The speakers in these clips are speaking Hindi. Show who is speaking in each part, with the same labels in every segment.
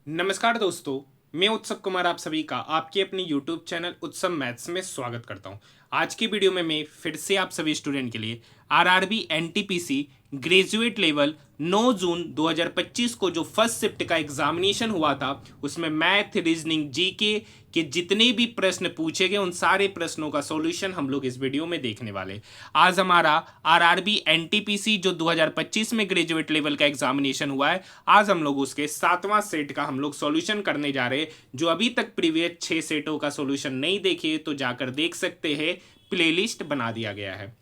Speaker 1: नमस्कार दोस्तों, मैं उत्सव कुमार आप सभी का आपके अपने YouTube चैनल उत्सव मैथ्स में स्वागत करता हूं। आज की वीडियो में मैं फिर से आप सभी स्टूडेंट के लिए आरआरबी एनटीपीसी ग्रेजुएट लेवल 9 जून 2025 को जो फर्स्ट शिफ्ट का एग्जामिनेशन हुआ था उसमें मैथ, रीजनिंग, जीके के जितने भी प्रश्न पूछे गए उन सारे प्रश्नों का सॉल्यूशन हम लोग इस वीडियो में देखने वाले। आज हमारा आरआरबी एनटीपीसी जो 2025 में ग्रेजुएट लेवल का एग्जामिनेशन हुआ है, आज हम लोग उसके 7वां सेट का हम लोग सॉल्यूशन करने जा रहे हैं। जो अभी तक प्रीवियस 6 सेटों का सॉल्यूशन नहीं देखे तो जाकर देख सकते हैं, प्लेलिस्ट बना दिया गया है।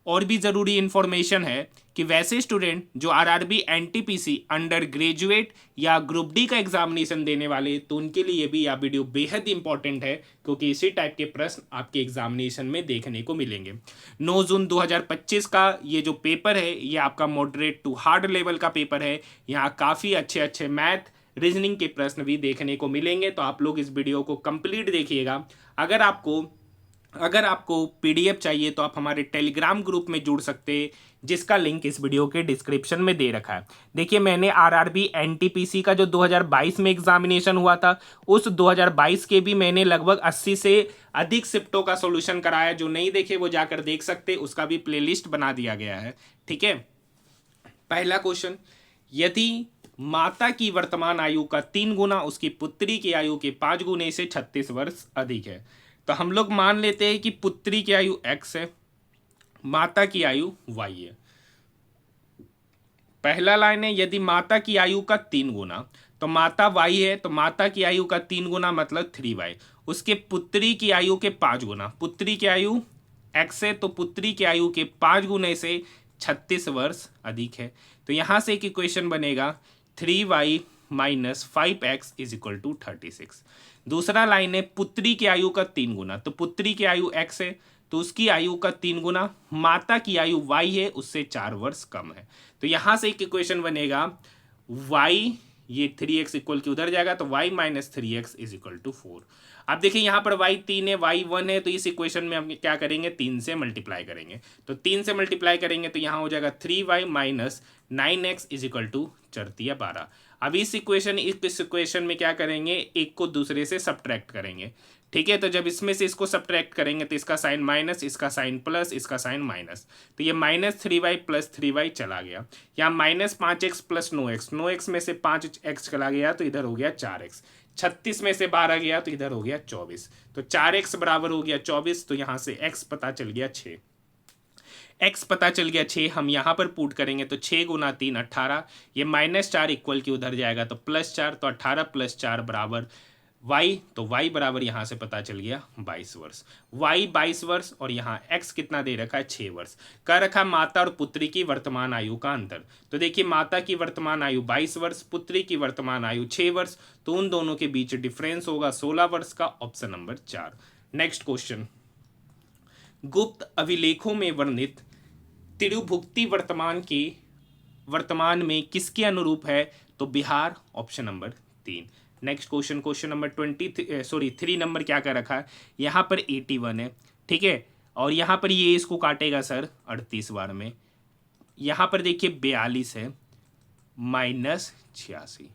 Speaker 1: और भी ज़रूरी इन्फॉर्मेशन है कि वैसे स्टूडेंट जो आरआरबी एनटीपीसी अंडर ग्रेजुएट या ग्रुप डी का एग्जामिनेशन देने वाले, तो उनके लिए भी यह वीडियो बेहद इंपॉर्टेंट है क्योंकि इसी टाइप के प्रश्न आपके एग्जामिनेशन में देखने को मिलेंगे। 9 जून 2025 का ये जो पेपर है ये आपका मॉडरेट टू हार्ड लेवल का पेपर है। यहाँ काफ़ी अच्छे अच्छे मैथ, रीजनिंग के प्रश्न भी देखने को मिलेंगे, तो आप लोग इस वीडियो को कंप्लीट देखिएगा। अगर आपको पीडीएफ चाहिए तो आप हमारे टेलीग्राम ग्रुप में जुड़ सकते हैं, जिसका लिंक इस वीडियो के डिस्क्रिप्शन में दे रखा है। देखिए, मैंने आरआरबी एनटीपीसी का जो 2022 में एग्जामिनेशन हुआ था उस 2022 के भी मैंने लगभग 80 से अधिक शिफ्टों का सॉल्यूशन कराया। जो नहीं देखे वो जाकर देख सकते, उसका भी प्लेलिस्ट बना दिया गया है। ठीक है, पहला क्वेश्चन, यदि माता की वर्तमान आयु का 3 गुना उसकी पुत्री की आयु के 5 गुने से 36 वर्ष अधिक है, तो हम लोग मान लेते हैं कि पुत्री की आयु x है, माता की आयु y है। पहला लाइन है, यदि माता की आयु का 3 गुना, तो माता y है, तो माता की आयु का 3 गुना मतलब 3y, उसके पुत्री की आयु के 5 गुना, पुत्री की आयु x है तो पुत्री की आयु के 5 गुने से 36 वर्ष अधिक है। तो यहां से एक इक्वेशन बनेगा 3y minus 5x is equal to 36। दूसरा लाइन है, पुत्री की आयु का 3 गुना, तो पुत्री की आयु x है तो उसकी आयु का 3 गुना, माता की आयु y है, उससे 4 वर्ष कम है। तो यहां से एक इक्वेशन बनेगा y, ये 3x इक्वल की उधर जाएगा तो y minus 3x is equal to 4। अब देखिए यहाँ पर y 3 है, y 1 है, तो इस इक्वेशन में हम क्या करेंगे, 3 से मल्टीप्लाई करेंगे। तो 3 से मल्टीप्लाई करेंगे तो यहाँ हो जाएगा 3y minus 9x is equal to 4×12। अब इस इक्वेशन में क्या करेंगे, एक को दूसरे से सब्ट्रैक्ट करेंगे। ठीक है, तो जब इसमें से इसको सब्ट्रैक्ट करेंगे तो इसका साइन माइनस, इसका साइन प्लस, इसका साइन माइनस, तो ये माइनस 3y प्लस 3y चला गया। यहाँ minus 5x plus 9x, 9x में से 5x चला गया तो इधर हो गया 4x, 36 में से 12 गया तो इधर हो गया 24, तो 4x बराबर हो गया 24। तो यहाँ से x पता चल गया 6, x पता चल गया 6। हम यहाँ पर पुट करेंगे तो 6 गुना 3 18, ये माइनस 4 इक्वल की उधर जाएगा तो प्लस 4, तो 18 प्लस 4 बराबर y, तो y बराबर यहाँ से पता चल गया 22 वर्ष, y 22 वर्ष, और यहाँ x कितना दे रखा है 6 वर्ष। कह रखा माता और पुत्री की वर्तमान आयु का अंतर, तो देखिए माता की वर्तमान आयु 22 वर्ष, पुत्री की वर्तमान आयु 6 वर्ष, तो उन दोनों के बीच डिफरेंस होगा 16 वर्ष का, ऑप्शन नंबर 4। नेक्स्ट क्वेश्चन, गुप्त अभिलेखों में वर्णित तिरुभुक्ति वर्तमान में किसके अनुरूप है, तो Bihar, option number 3। Next question, question number 3 number क्या कर रखा है, यहाँ पर 81 है। ठीक है, और यहाँ पर ये इसको काटेगा सर 38 बार में, यहाँ पर देखिए 42 है माइनस 86।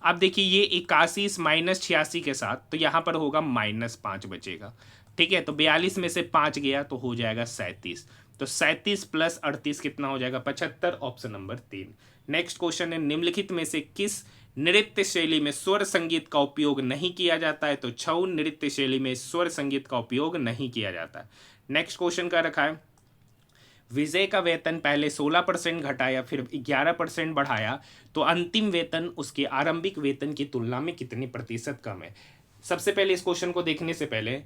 Speaker 1: अब देखिए ये 81 इस माइनस 86 के साथ, तो यहाँ पर होगा -5 बचेगा। ठीक है, तो 42 में से 5 गया तो हो जाएगा 37, तो 37 प्लस 38 कितना हो जाएगा 75, ऑप्शन नंबर 3। नेक्स्ट क्वेश्चन है, निम्नलिखित में से किस नृत्य शैली में स्वर संगीत का उपयोग नहीं किया जाता है, तो छऊ नृत्य शैली में स्वर संगीत का उपयोग नहीं किया जाता है। नेक्स्ट क्वेश्चन का रखा है, विजय का वेतन पहले 16% घटाया फिर 11% बढ़ाया, तो अंतिम वेतन उसके आरंभिक वेतन की तुलना में कितने प्रतिशत कम है। सबसे पहले इस क्वेश्चन को देखने से पहले,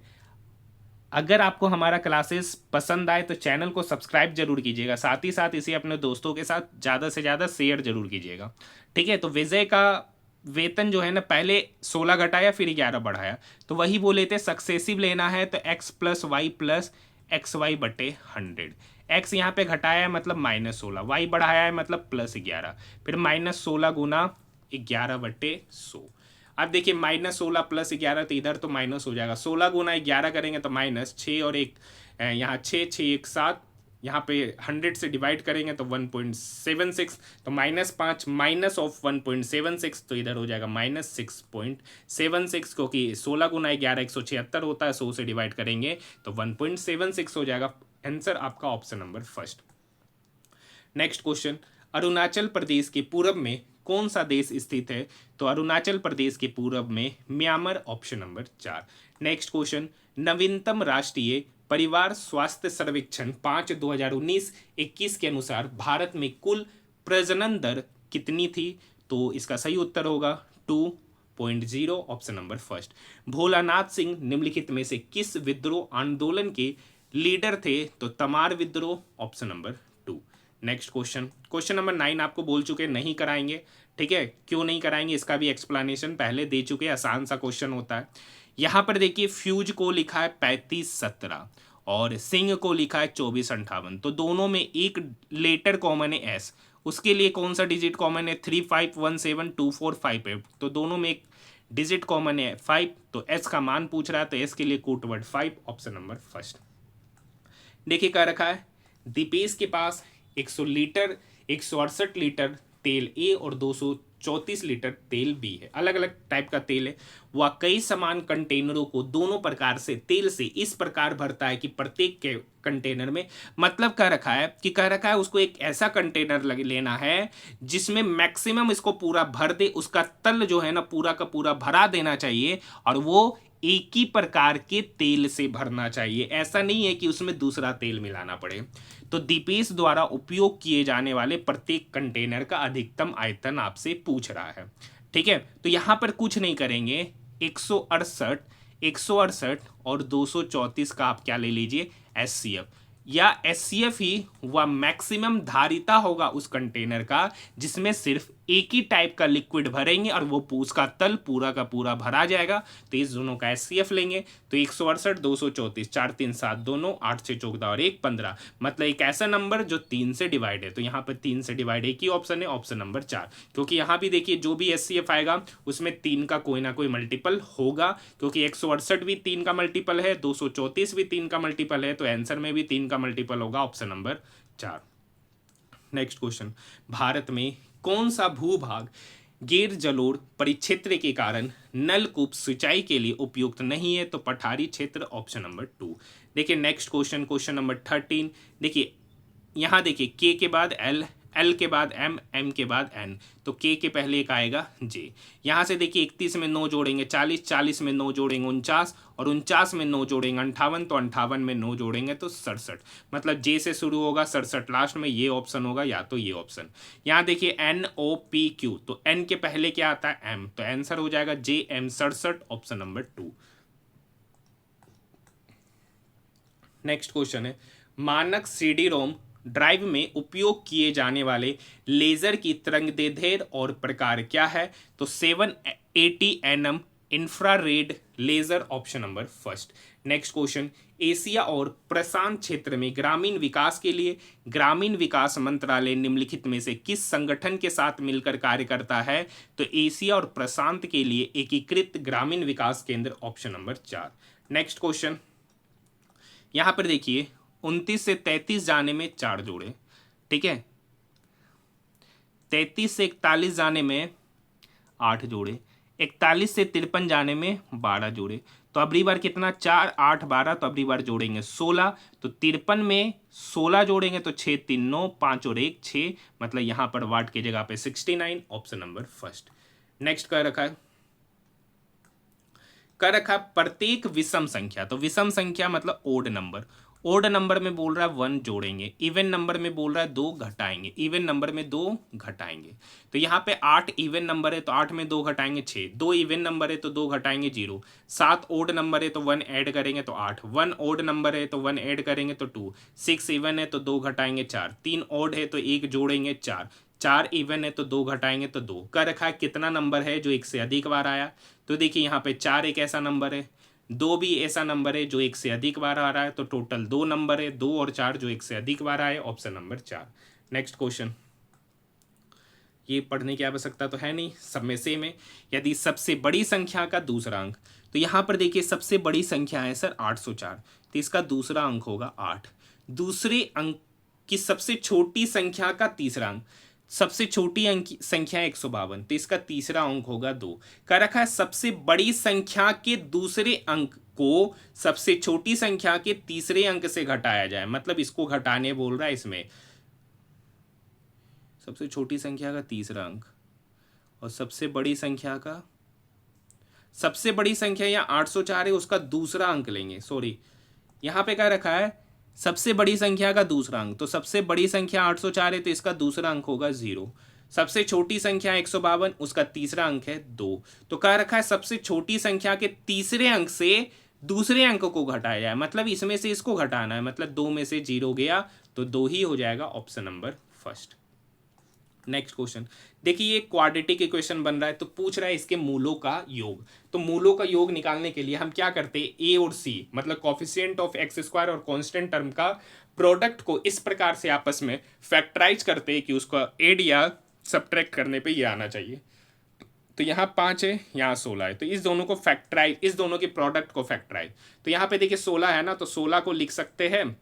Speaker 1: अगर आपको हमारा क्लासेस पसंद आए तो चैनल को सब्सक्राइब जरूर कीजिएगा, साथ ही साथ इसे अपने दोस्तों के साथ ज़्यादा से ज़्यादा शेयर जरूर कीजिएगा। ठीक है, तो विजय का वेतन जो है ना, पहले 16 घटाया फिर 11 बढ़ाया, तो वही बोले थे सक्सेसिव लेना है तो x plus y plus x y बटे 100। x यहाँ पे घटाया है मतलब -16, y बढ़ाया है मतलब +11, फिर -16 गुना 11 बटे 100। अब देखिए -16 + 11, तो इधर तो माइनस हो जाएगा, 16 गुना 11 करेंगे तो -6 और 1 यहाँ 6 6 1 7, यहाँ पे 100 से डिवाइड करेंगे तो 1.76, तो -5 माइनस ऑफ 1.76, तो इधर हो जाएगा -6.76, क्योंकि 16 गुना 11 176 होता है, 100 से डिवाइड करेंगे तो 1.76 हो जाएगा। आंसर आपका option number first. Next question, Arunachal Pradesh के पूर्व में कौन सा देश स्थित है? तो अरुणाचल प्रदेश के पूर्व में Myanmar, option number 4। Next question, नवीनतम राष्ट्रीय परिवार स्वास्थ्य सर्वेक्षण 5/2019-21 के अनुसार भारत में कुल प्रजनन दर कितनी थी? तो इसका सही उत्तर होगा 2.0, option number first. Bholanath Singh निम्नलिखित में से किस विद्रोह आंदोलन के लीडर थे? तो तमार विद्रोह, option number 2। Next question, question number 9 आपको बोल चुके नहीं कराएंगे, ठीक है। क्यों नहीं कराएंगे इसका भी एक्सप्लेनेशन पहले दे चुके, आसान सा क्वेश्चन होता है। यहाँ पर देखिए फ्यूज को लिखा है 3517 और सिंह को लिखा है 2458, तो दोनों में एक लेटर कॉमन है एस, उसके लिए कौन सा डिजिट कॉमन है? 35172458, तो दोनों में एक डिजिट कॉमन है 5, तो एस का मान पूछ रहा है, तो एस के लिए code word 5, option number first. देखिए क्या रखा है, दीपेश के पास 100 लीटर 168 लीटर तेल ए और 234 लीटर तेल बी है, अलग अलग टाइप का तेल है। वह कई समान कंटेनरों को दोनों प्रकार से तेल से इस प्रकार भरता है कि प्रत्येक के कंटेनर में, मतलब कह रखा है कि उसको एक ऐसा कंटेनर लेना है जिसमें मैक्सिमम इसको पूरा भर दे, उसका तल जो है ना पूरा का पूरा भरा देना चाहिए, और वो एक ही प्रकार के तेल से भरना चाहिए, ऐसा नहीं है कि उसमें दूसरा तेल मिलाना पड़े। तो दीपेश द्वारा उपयोग किए जाने वाले प्रत्येक कंटेनर का अधिकतम आयतन आपसे पूछ रहा है, ठीक है। तो यहां पर कुछ नहीं करेंगे, 168 और 234 का आप क्या ले लीजिए, SCF, या SCF ही वह मैक्सिमम धारिता होगा उस कंटेनर का जिसमें सिर्फ एक ही टाइप का लिक्विड भरेंगे और वो उसका तल पूरा का पूरा भरा जाएगा। तो इस दोनों का SCF लेंगे, तो 168 234 4 3 7 दोनों, 8 से 14 और 1 15, मतलब एक ऐसा नंबर जो 3 से डिवाइड है। तो यहाँ पर 3 से डिवाइड एक ही ऑप्शन है, ऑप्शन नंबर 4, क्योंकि यहाँ भी देखिए जो भी SCF आएगा उसमें 3 का कोई ना कोई मल्टीपल होगा, क्योंकि 168 भी 3 का मल्टीपल है, 234 भी 3 का मल्टीपल है, तो आंसर में भी 3 का मल्टीपल होगा, option number 4। Next question, Bharat में कौन सा भूभाग गैर जलोढ़ परिक्षेत्र के कारण नलकूप सिंचाई के लिए उपयुक्त नहीं है? तो पठारी क्षेत्र, ऑप्शन नंबर 2। देखिए नेक्स्ट क्वेश्चन, क्वेश्चन नंबर 13, देखिए यहाँ देखिए के के बाद एल, एल के बाद एम, एम के बाद एन, तो के पहले एक आएगा जे। यहाँ से देखिए 31 में 9 जोड़ेंगे 40, 40 में 9 जोड़ेंगे 49, और 49 में 9 जोड़ेंगे 58, तो 58 में 9 जोड़ेंगे तो 67, मतलब जे से शुरू होगा 67 लास्ट में, ये ऑप्शन होगा या तो ये ऑप्शन। यहाँ देखिए NOPQ, तो एन के पहले क्या आता है? एम, तो आंसर हो जाएगा JM 67, option number 2। Next question है, मानक CD-ROM ड्राइव में उपयोग किए जाने वाले लेजर की तरंगदैर्ध्य और प्रकार क्या है? तो 780 nm infrared laser, option number first. Next question, Asia और प्रशांत क्षेत्र में ग्रामीण विकास के लिए ग्रामीण विकास मंत्रालय निम्नलिखित में से किस संगठन के साथ मिलकर कार्य करता है? तो एशिया और प्रशांत के लिए एकीकृत ग्रामीण विकास केंद्र, ऑप्शन नंबर 4। नेक्स्ट क्वेश्चन, यहां पर देखिए 29 से 33 जाने में 4 जोड़े, ठीक है, 33 से 41 जाने में 8 जोड़े, 41 से 53 जाने में 12 जोड़े, तो अबरी बार कितना, 4 8 12, तो अबरी बार जोड़ेंगे 16, तो 53 में 16 जोड़ेंगे तो 6 3 9 5 और 1 6, मतलब यहां पर वाट की जगह पे 69, ऑप्शन नंबर फर्स्ट। नेक्स्ट क्या रखा है, कर रखा प्रत्येक विषम संख्या, तो विषम संख्या मतलब ओड नंबर, ओड नंबर में बोल रहा है 1 जोड़ेंगे, इवन नंबर में बोल रहा है 2 घटाएंगे, इवन नंबर में 2 घटाएंगे, तो यहाँ पे 8 इवन नंबर है तो 8 में 2 घटाएंगे 6, 2 इवन नंबर है तो 2 घटाएंगे 0, 7 ओड नंबर है तो 1 ऐड करेंगे तो 8, 1 ओड नंबर है तो 1 ऐड करेंगे तो 2, 6 इवन है तो 2 घटाएंगे 4, 3 ओड है तो 1 जोड़ेंगे 4, 4 इवन है तो 2 घटाएंगे तो 2। कर रखा है कितना नंबर है जो एक से अधिक बार आया? तो देखिए यहाँ पे 4 एक ऐसा नंबर है, 2 भी ऐसा नंबर है जो एक से अधिक बार आ रहा है, तो टोटल 2 नंबर है, 2 और 4 जो एक से अधिक बार आए, ऑप्शन नंबर 4। नेक्स्ट क्वेश्चन, ये पढ़ने की आवश्यकता तो है नहीं, सब में सेम है। यदि सबसे बड़ी संख्या का दूसरा अंक, तो यहाँ पर देखिए सबसे बड़ी संख्या है सर 804, तो इसका दूसरा अंक होगा 8, दूसरे अंक कि सबसे छोटी संख्या का तीसरा अंक, सबसे छोटी अंक संख्या 152, तो इसका तीसरा अंक होगा 2। कह रखा है सबसे बड़ी संख्या के दूसरे अंक को सबसे छोटी संख्या के तीसरे अंक से घटाया जाए, मतलब इसको घटाने बोल रहा है। इसमें सबसे छोटी संख्या का तीसरा अंक और सबसे बड़ी संख्या का, सबसे बड़ी संख्या या 804 है, उसका दूसरा अंक लेंगे। सॉरी, यहां पे क्या रखा है सबसे बड़ी संख्या का दूसरा अंक, तो सबसे बड़ी संख्या 804 है तो इसका दूसरा अंक होगा 0। सबसे छोटी संख्या 152, उसका तीसरा अंक है 2। तो कह रखा है सबसे छोटी संख्या के तीसरे अंक से दूसरे अंक को घटाया जाए, मतलब इसमें से इसको घटाना है, मतलब 2 में से 0 गया तो 2 ही हो जाएगा, option number first. Next question देखिए, ये क्वाड्रेटिक इक्वेशन बन रहा है, तो पूछ रहा है इसके मूलों का योग। तो मूलों का योग निकालने के लिए हम क्या करते हैं, ए और सी मतलब कॉफिशिएंट ऑफ एक्स स्क्वायर और कांस्टेंट टर्म का प्रोडक्ट को इस प्रकार से आपस में फैक्टराइज करते हैं कि उसका एड या सब्ट्रैक्ट करने पे ये आना चाहिए। तो यहाँ 5 है, यहाँ 16 है, तो इस दोनों को फैक्टराइज, इस दोनों के प्रोडक्ट को फैक्टराइज, तो यहाँ पे देखिए 16 है ना, तो 16 को लिख सकते हैं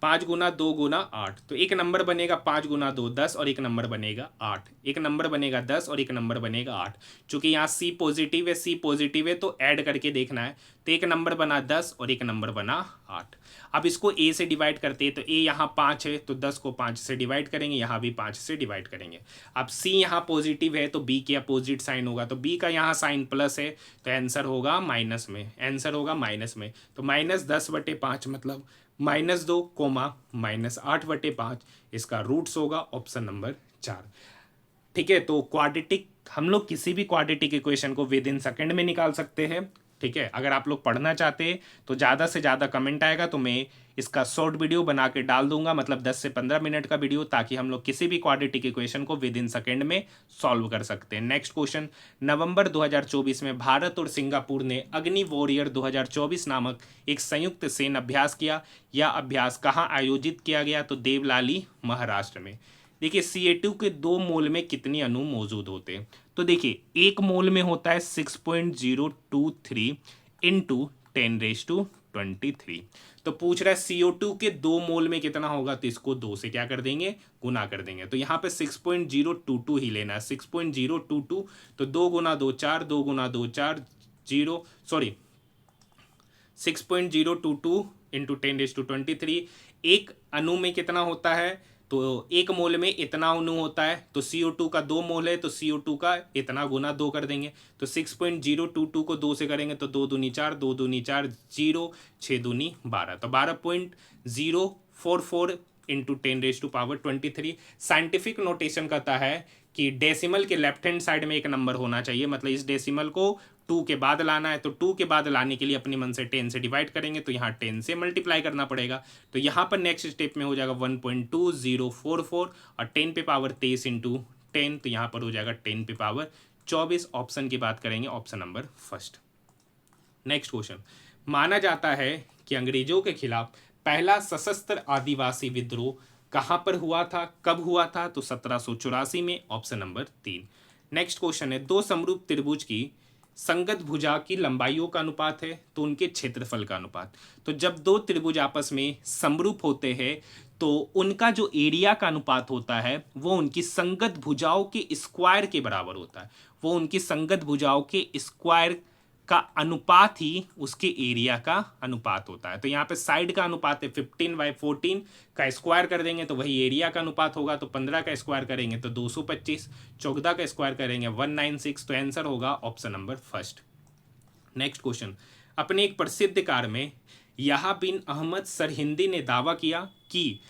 Speaker 1: 5 गुना 2 गुना 8, तो एक नंबर बनेगा 5 गुना 2 10 और एक नंबर बनेगा 8, एक नंबर बनेगा 10 और एक नंबर बनेगा 8। चूंकि यहाँ सी पॉजिटिव है, सी पॉजिटिव है तो ऐड करके देखना है, तो एक नंबर बना 10 और एक नंबर बना 8। अब इसको ए से डिवाइड करते हैं, तो ए यहाँ 5 है तो 10 को 5 से डिवाइड करेंगे, यहाँ भी 5 से डिवाइड करेंगे। अब सी यहाँ पॉजिटिव है तो बी के अपोजिट साइन होगा, तो बी का यहाँ साइन प्लस है तो आंसर होगा माइनस में, आंसर होगा माइनस में। तो -10/5 मतलब -2 कोमा -8/5, इसका रूट्स होगा ऑप्शन नंबर 4। ठीक है, तो क्वाड्रेटिक हम लोग किसी भी क्वाड्रेटिक इक्वेशन को विद इन सेकंड में निकाल सकते हैं। ठीक है, अगर आप लोग पढ़ना चाहते हैं तो ज़्यादा से ज़्यादा कमेंट आएगा तो मैं इसका शॉर्ट वीडियो बना के डाल दूंगा, मतलब 10 से 15 मिनट का वीडियो, ताकि हम लोग किसी भी क्वाड्रेटिक इक्वेशन को विद इन सेकंड में सॉल्व कर सकते हैं। नेक्स्ट क्वेश्चन, नवंबर 2024 में भारत और सिंगापुर ने अग्नि वॉरियर 2024 नामक एक संयुक्त सैन्य अभ्यास किया। यह अभ्यास कहाँ आयोजित किया गया, तो देवलाली महाराष्ट्र में। देखिए CO2 के 2 मोल में कितने अणु मौजूद होते हैं, तो देखिए 1 मोल में होता है 6.023 इंटू 10⁻23। तो पूछ रहा है CO2 के 2 मोल में कितना होगा, तो इसको 2 से क्या कर देंगे, गुना कर देंगे। तो यहाँ पे 6.022 ही लेना है, 6.022, तो 2 गुना 2 4, 2 गुना 2 4 0, सॉरी 6.022 इंटू 10⁻23। एक अणु में कितना होता है, तो 1 मोल में इतना अणु होता है, तो CO2 का 2 मोल है तो CO2 का इतना गुना 2 कर देंगे। तो 6.022 को 2 से करेंगे तो 2 दूनी 4, 2 दूनी 4 0, 6 दूनी 12, तो 12.044 इंटू 10⁻23। साइंटिफिक नोटेशन कहता है कि डेसिमल के लेफ्ट हैंड साइड में एक नंबर होना चाहिए, मतलब इस डेसिमल को 2 के बाद लाना है, तो 2 के बाद लाने के लिए अपनी मन से 10 से डिवाइड करेंगे, तो यहाँ 10 से मल्टीप्लाई करना पड़ेगा। तो यहाँ पर नेक्स्ट स्टेप में हो जाएगा 1.2044 और 10 पे पावर 23 इंटू 10, तो यहाँ पर हो जाएगा 10 पे पावर 24। ऑप्शन की बात करेंगे, option number first. Next question, माना जाता है कि अंग्रेजों के खिलाफ पहला सशस्त्र आदिवासी विद्रोह कहाँ पर हुआ था, कब हुआ था, तो 1784 में, ऑप्शन नंबर 3। नेक्स्ट क्वेश्चन है, 2 समरूप त्रिभुज की संगत भुजा की लंबाइयों का अनुपात है, तो उनके क्षेत्रफल का अनुपात। तो जब 2 त्रिभुज आपस में समरूप होते हैं तो उनका जो एरिया का अनुपात होता है वो उनकी संगत भुजाओं के स्क्वायर के बराबर होता है, वो उनकी संगत भुजाओं के स्क्वायर का अनुपात ही उसके एरिया का अनुपात होता है। तो यहाँ पे साइड का अनुपात है 15/14 का स्क्वायर कर देंगे तो वही एरिया का अनुपात होगा, तो 15 का स्क्वायर करेंगे तो 225, 14 का स्क्वायर करेंगे 196, तो आंसर होगा option number first. Next question, अपने एक प्रसिद्ध कार्य में याह्या बिन अहमद सरहिंदी ने दावा किया कि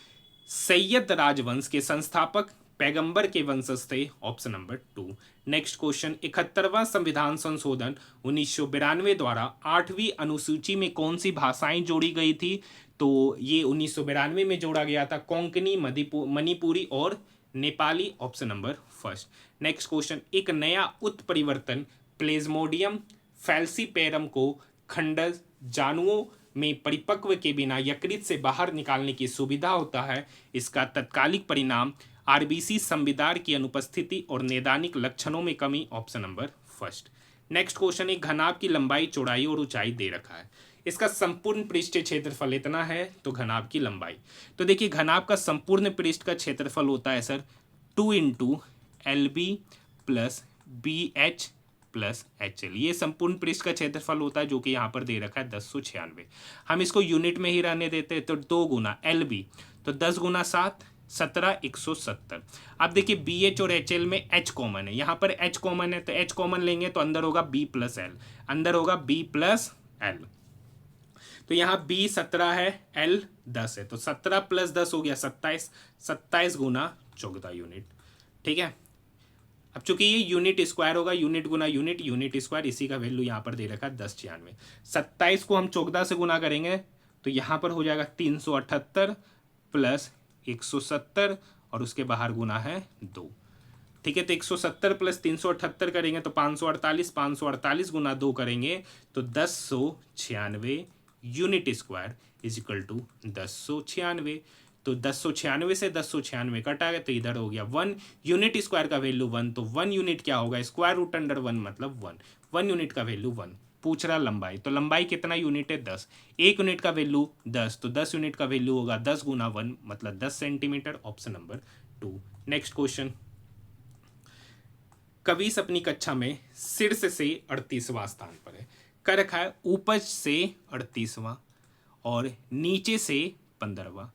Speaker 1: सैयद राजवंश के संस्थापक पैगंबर के वंशज थे, ऑप्शन नंबर 2। नेक्स्ट क्वेश्चन, 71वां संविधान संशोधन 1992 द्वारा 8वीं अनुसूची में कौन सी भाषाएं जोड़ी गई थी, तो ये 1992 में जोड़ा गया था कोंकणी, मणिपुरी और Nepali, option number first. Next question, एक नया उत्परिवर्तन प्लेज्मोडियम फैल्सीपेरम को खंडज जानुओं में परिपक्व के बिना यकृत से बाहर निकालने की सुविधा होता है। इसका तत्कालिक परिणाम आरबीसी संविदार की अनुपस्थिति और नैदानिक लक्षणों में कमी, option number first. Next question, एक घनाभ की लंबाई, चौड़ाई और ऊंचाई दे रखा है। इसका संपूर्ण पृष्ठीय क्षेत्रफल इतना है तो घनाभ की लंबाई। तो देखिए घनाभ का संपूर्ण पृष्ठ का क्षेत्रफल होता है sir 2 into l b plus b h plus h l. ये संपूर्ण पृष्ठ का क्षेत्रफल होता है जो कि यहाँ पर दे रखा है 1096। हम इसको यूनिट में ही रहने देते हैं तो 2 गुना एल बी, तो 10 गुना 7 17 170। अब देखिए बी एच और एच एल में एच कॉमन है, यहाँ पर एच कॉमन है तो एच कॉमन लेंगे तो अंदर होगा बी प्लस एल, अंदर होगा बी प्लस एल। तो यहाँ बी 17 है, एल 10 है, तो 17 प्लस 10 हो गया 27, 27 गुना 14 यूनिट। ठीक है, अब चूंकि ये यूनिट स्क्वायर होगा, यूनिट गुना यूनिट, यूनिट स्क्वायर, इसी का वैल्यू यहाँ पर दे रखा है 1096। 27 को हम 14 से गुना करेंगे तो यहाँ पर हो जाएगा 378 प्लस 170 और उसके बाहर गुना है 2। ठीक है, तो 170 प्लस 378 करेंगे तो 548, 548 गुना 2 करेंगे तो 1096 unit square is equal to 1096। तो 1096 से 1096 कटा गया तो इधर हो गया 1 यूनिट स्क्वायर का वैल्यू 1, तो 1 यूनिट क्या होगा, स्क्वायर रूट अंडर 1 मतलब 1, 1 यूनिट का वैल्यू 1। पूछ रहा लंबाई, तो लंबाई कितना यूनिट है 10, 1 यूनिट का वैल्यू 10, तो 10 यूनिट का वैल्यू होगा 10 गुना 1 मतलब 10 centimetre. Option number 2। Next question, Kavish अपनी कक्षा में शीर्ष से 38वां स्थान पर है, कर रखा है ऊपर से 38वां और नीचे से 15वां।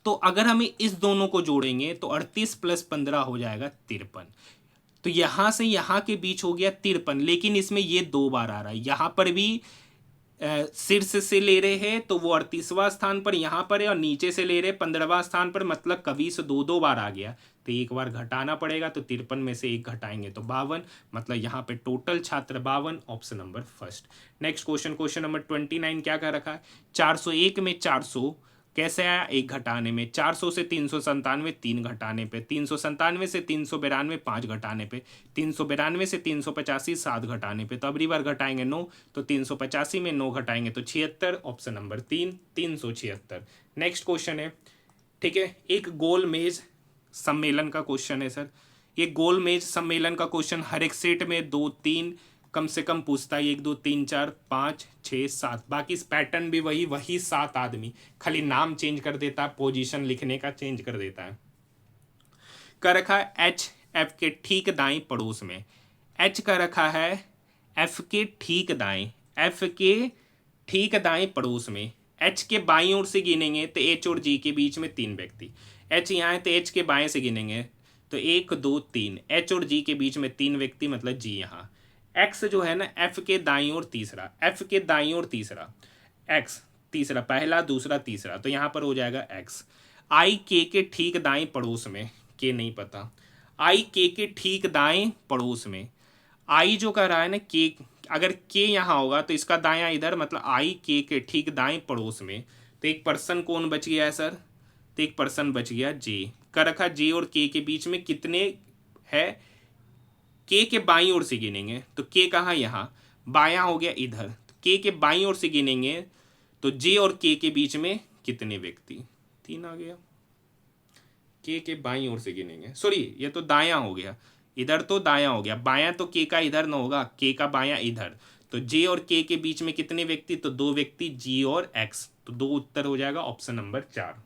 Speaker 1: तो अगर हमें इस दोनों को जोड़ेंगे तो 38 प्लस 15 हो जाएगा 53। तो यहां से यहां के बीच हो गया 53, लेकिन इसमें ये 2 बार आ रहा है, यहां पर भी शीर्ष से ले रहे हैं तो वो 38वां स्थान पर यहाँ पर है, और नीचे से ले रहे 15वां स्थान पर, मतलब कभी से 2 बार आ गया तो एक बार घटाना पड़ेगा, तो 53 में से एक घटाएंगे तो 52, मतलब यहाँ पे टोटल छात्र 52। Option number first. Next question, question number 29 क्या कर रखा है, 401 में 400 कैसे आया, एक घटाने में, 400 से 397 3 घटाने पे, 397 से 392 5 घटाने पे, 392 से 385 7 घटाने पे, तो अब रिवर घटाएंगे 9, तो 385 में 9 घटाएंगे तो 76। Option number 3 376। नेक्स्ट क्वेश्चन है, ठीक है, एक गोल मेज सम्मेलन का क्वेश्चन है सर। ये गोल मेज सम्मेलन का क्वेश्चन हर एक सेट में 2 3 कम से कम पूछता है, 1 2 3 4 5 6 7, बाकी इस पैटर्न भी वही 7 आदमी, खाली नाम चेंज कर देता है, पोजीशन लिखने का चेंज कर देता है। कर रखा है एच एफ के ठीक दाएं पड़ोस में, एच का रखा है एफ के ठीक दाएं, एफ के ठीक दाएं पड़ोस में, एच के बाईं ओर से गिनेंगे तो एच और जी के बीच में 3 व्यक्ति, एच यहाँ है तो एच के बाएं से गिनेंगे तो 1 2 3, एच और जी के बीच में 3 व्यक्ति मतलब जी यहाँ, एक्स जो है ना एफ के दाईं ओर तीसरा, एफ के दाईं ओर तीसरा, एक्स तीसरा, पहला दूसरा तीसरा, तो यहाँ पर हो जाएगा एक्स। आई के ठीक दाएं पड़ोस में, के नहीं पता, आई के ठीक दाएं पड़ोस में, आई जो कह रहा है ना के, अगर के यहाँ होगा तो इसका दायां इधर, मतलब आई के ठीक दाएं पड़ोस में, तो एक पर्सन कौन बच गया है सर, तो एक पर्सन बच गया जे। कर रखा जे और के बीच में कितने है, के बाईं ओर से गिनेंगे तो के कहाँ, यहाँ बायां हो गया इधर, तो के बाईं ओर से गिनेंगे तो जे और के बीच में कितने व्यक्ति, 3 आ गया। के बाईं ओर से गिनेंगे, सॉरी ये तो दायां हो गया, इधर तो दायां हो गया, बायां तो के का इधर ना होगा, के का बायां इधर, तो जे और के बीच में कितने व्यक्ति, तो 2 व्यक्ति जी और एक्स, तो 2 उत्तर हो जाएगा option number 4।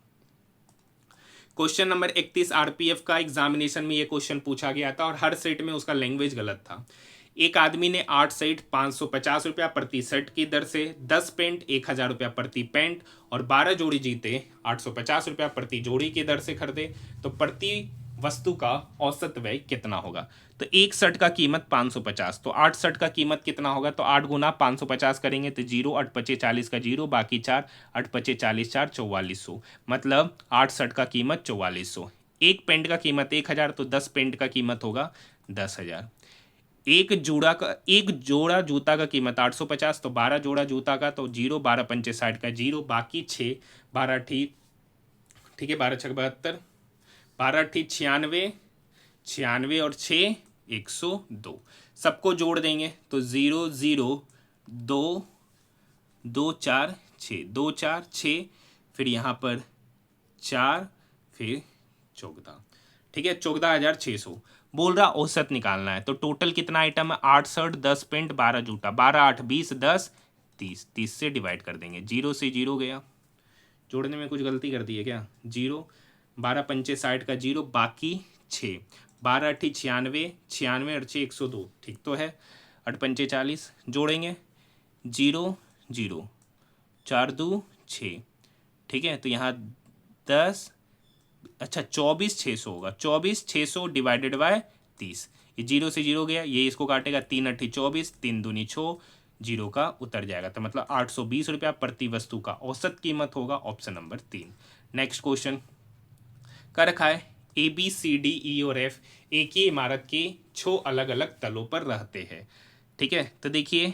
Speaker 1: Question number 31 RPF का एग्जामिनेशन में ये क्वेश्चन पूछा गया था और हर सेट में उसका लैंग्वेज गलत था। एक आदमी ने 8 सेट 550 रुपया प्रति सेट की दर से 10 पेंट 1000 रुपया प्रति पेंट और 12 जोड़ी जीते 850 रुपया प्रति जोड़ी की दर से खरीदे, तो प्रति वस्तु का औसत व्यय कितना होगा। तो एक शर्ट का कीमत 550, तो 8 शर्ट का कीमत कितना होगा, तो 8 गुना 550 करेंगे तो 0, 8 पचे 40 का 0, बाकी 4, 8 पचे 40 4 4400, मतलब 8 शर्ट का कीमत 4400। एक पेंट का कीमत 1000, तो 10 पेंट का कीमत होगा 10,000। एक जोड़ा जूता का कीमत 850, तो 12 जोड़ा जूता का तो 0, 12 पंचे 60 का 0, बाकी 6, 12 ठीक है, 12 छक 72, 12 ठीक 96, 96 और 6 102, सबको जोड़ देंगे तो 0 0 2 2 4 6, 2 4 6, फिर यहाँ पर 4, फिर 14, ठीक है, 14,600 बोल रहा औसत निकालना है। तो टोटल कितना आइटम है, 8 शर्ट 10 पेंट 12 जूता, 12 8 20 10 30, 30 से डिवाइड कर देंगे, 0 से 0 गया, जोड़ने में कुछ गलती कर दी है क्या, 0, 12 पंचे 60 का 0, बाकी 6, 12 अठी 96, 96 और 6 102, ठीक तो है, 8 पंचे 40, जोड़ेंगे 0 0, 4 2 6, ठीक है, तो यहाँ 10, अच्छा 24 600 होगा, 24 600 डिवाइडेड बाय 30, ये 0 से 0 गया, ये इसको काटेगा, 3 अठी 24, 3 दूनी 6, 0 का उतर जाएगा, तो मतलब 820 रुपया प्रति वस्तु का औसत कीमत होगा, ऑप्शन नंबर 3। नेक्स्ट क्वेश्चन कर रखा है A B C D E और एफ एक ही इमारत के 6 अलग अलग तलों पर रहते हैं, ठीक है, तो देखिए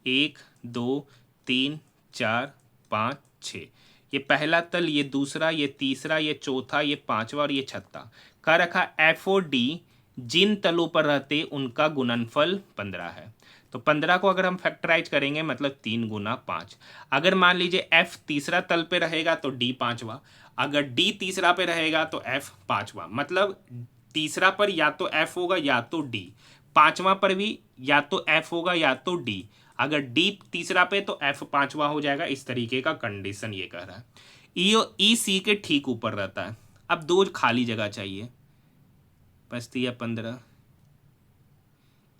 Speaker 1: 1 2 3 4 5 6, ये पहला तल, ये दूसरा, ये तीसरा, ये चौथा, ये पांचवा और ये छठा, का रखा एफ और डी जिन तलों पर रहते उनका गुणनफल 15 है, तो 15 को अगर हम फैक्टराइज करेंगे मतलब 3 गुना 5, अगर मान लीजिए एफ तीसरा तल पे रहेगा तो डी पांचवा, अगर डी तीसरा पे रहेगा तो एफ पांचवा, मतलब तीसरा पर या तो एफ होगा या तो डी, पांचवा पर भी या तो एफ होगा या तो डी, अगर डी तीसरा पे तो एफ पांचवा हो जाएगा, इस तरीके का कंडीशन ये कह रहा है। ई सी के ठीक ऊपर रहता है, अब 2 खाली जगह चाहिए, बचती है 15,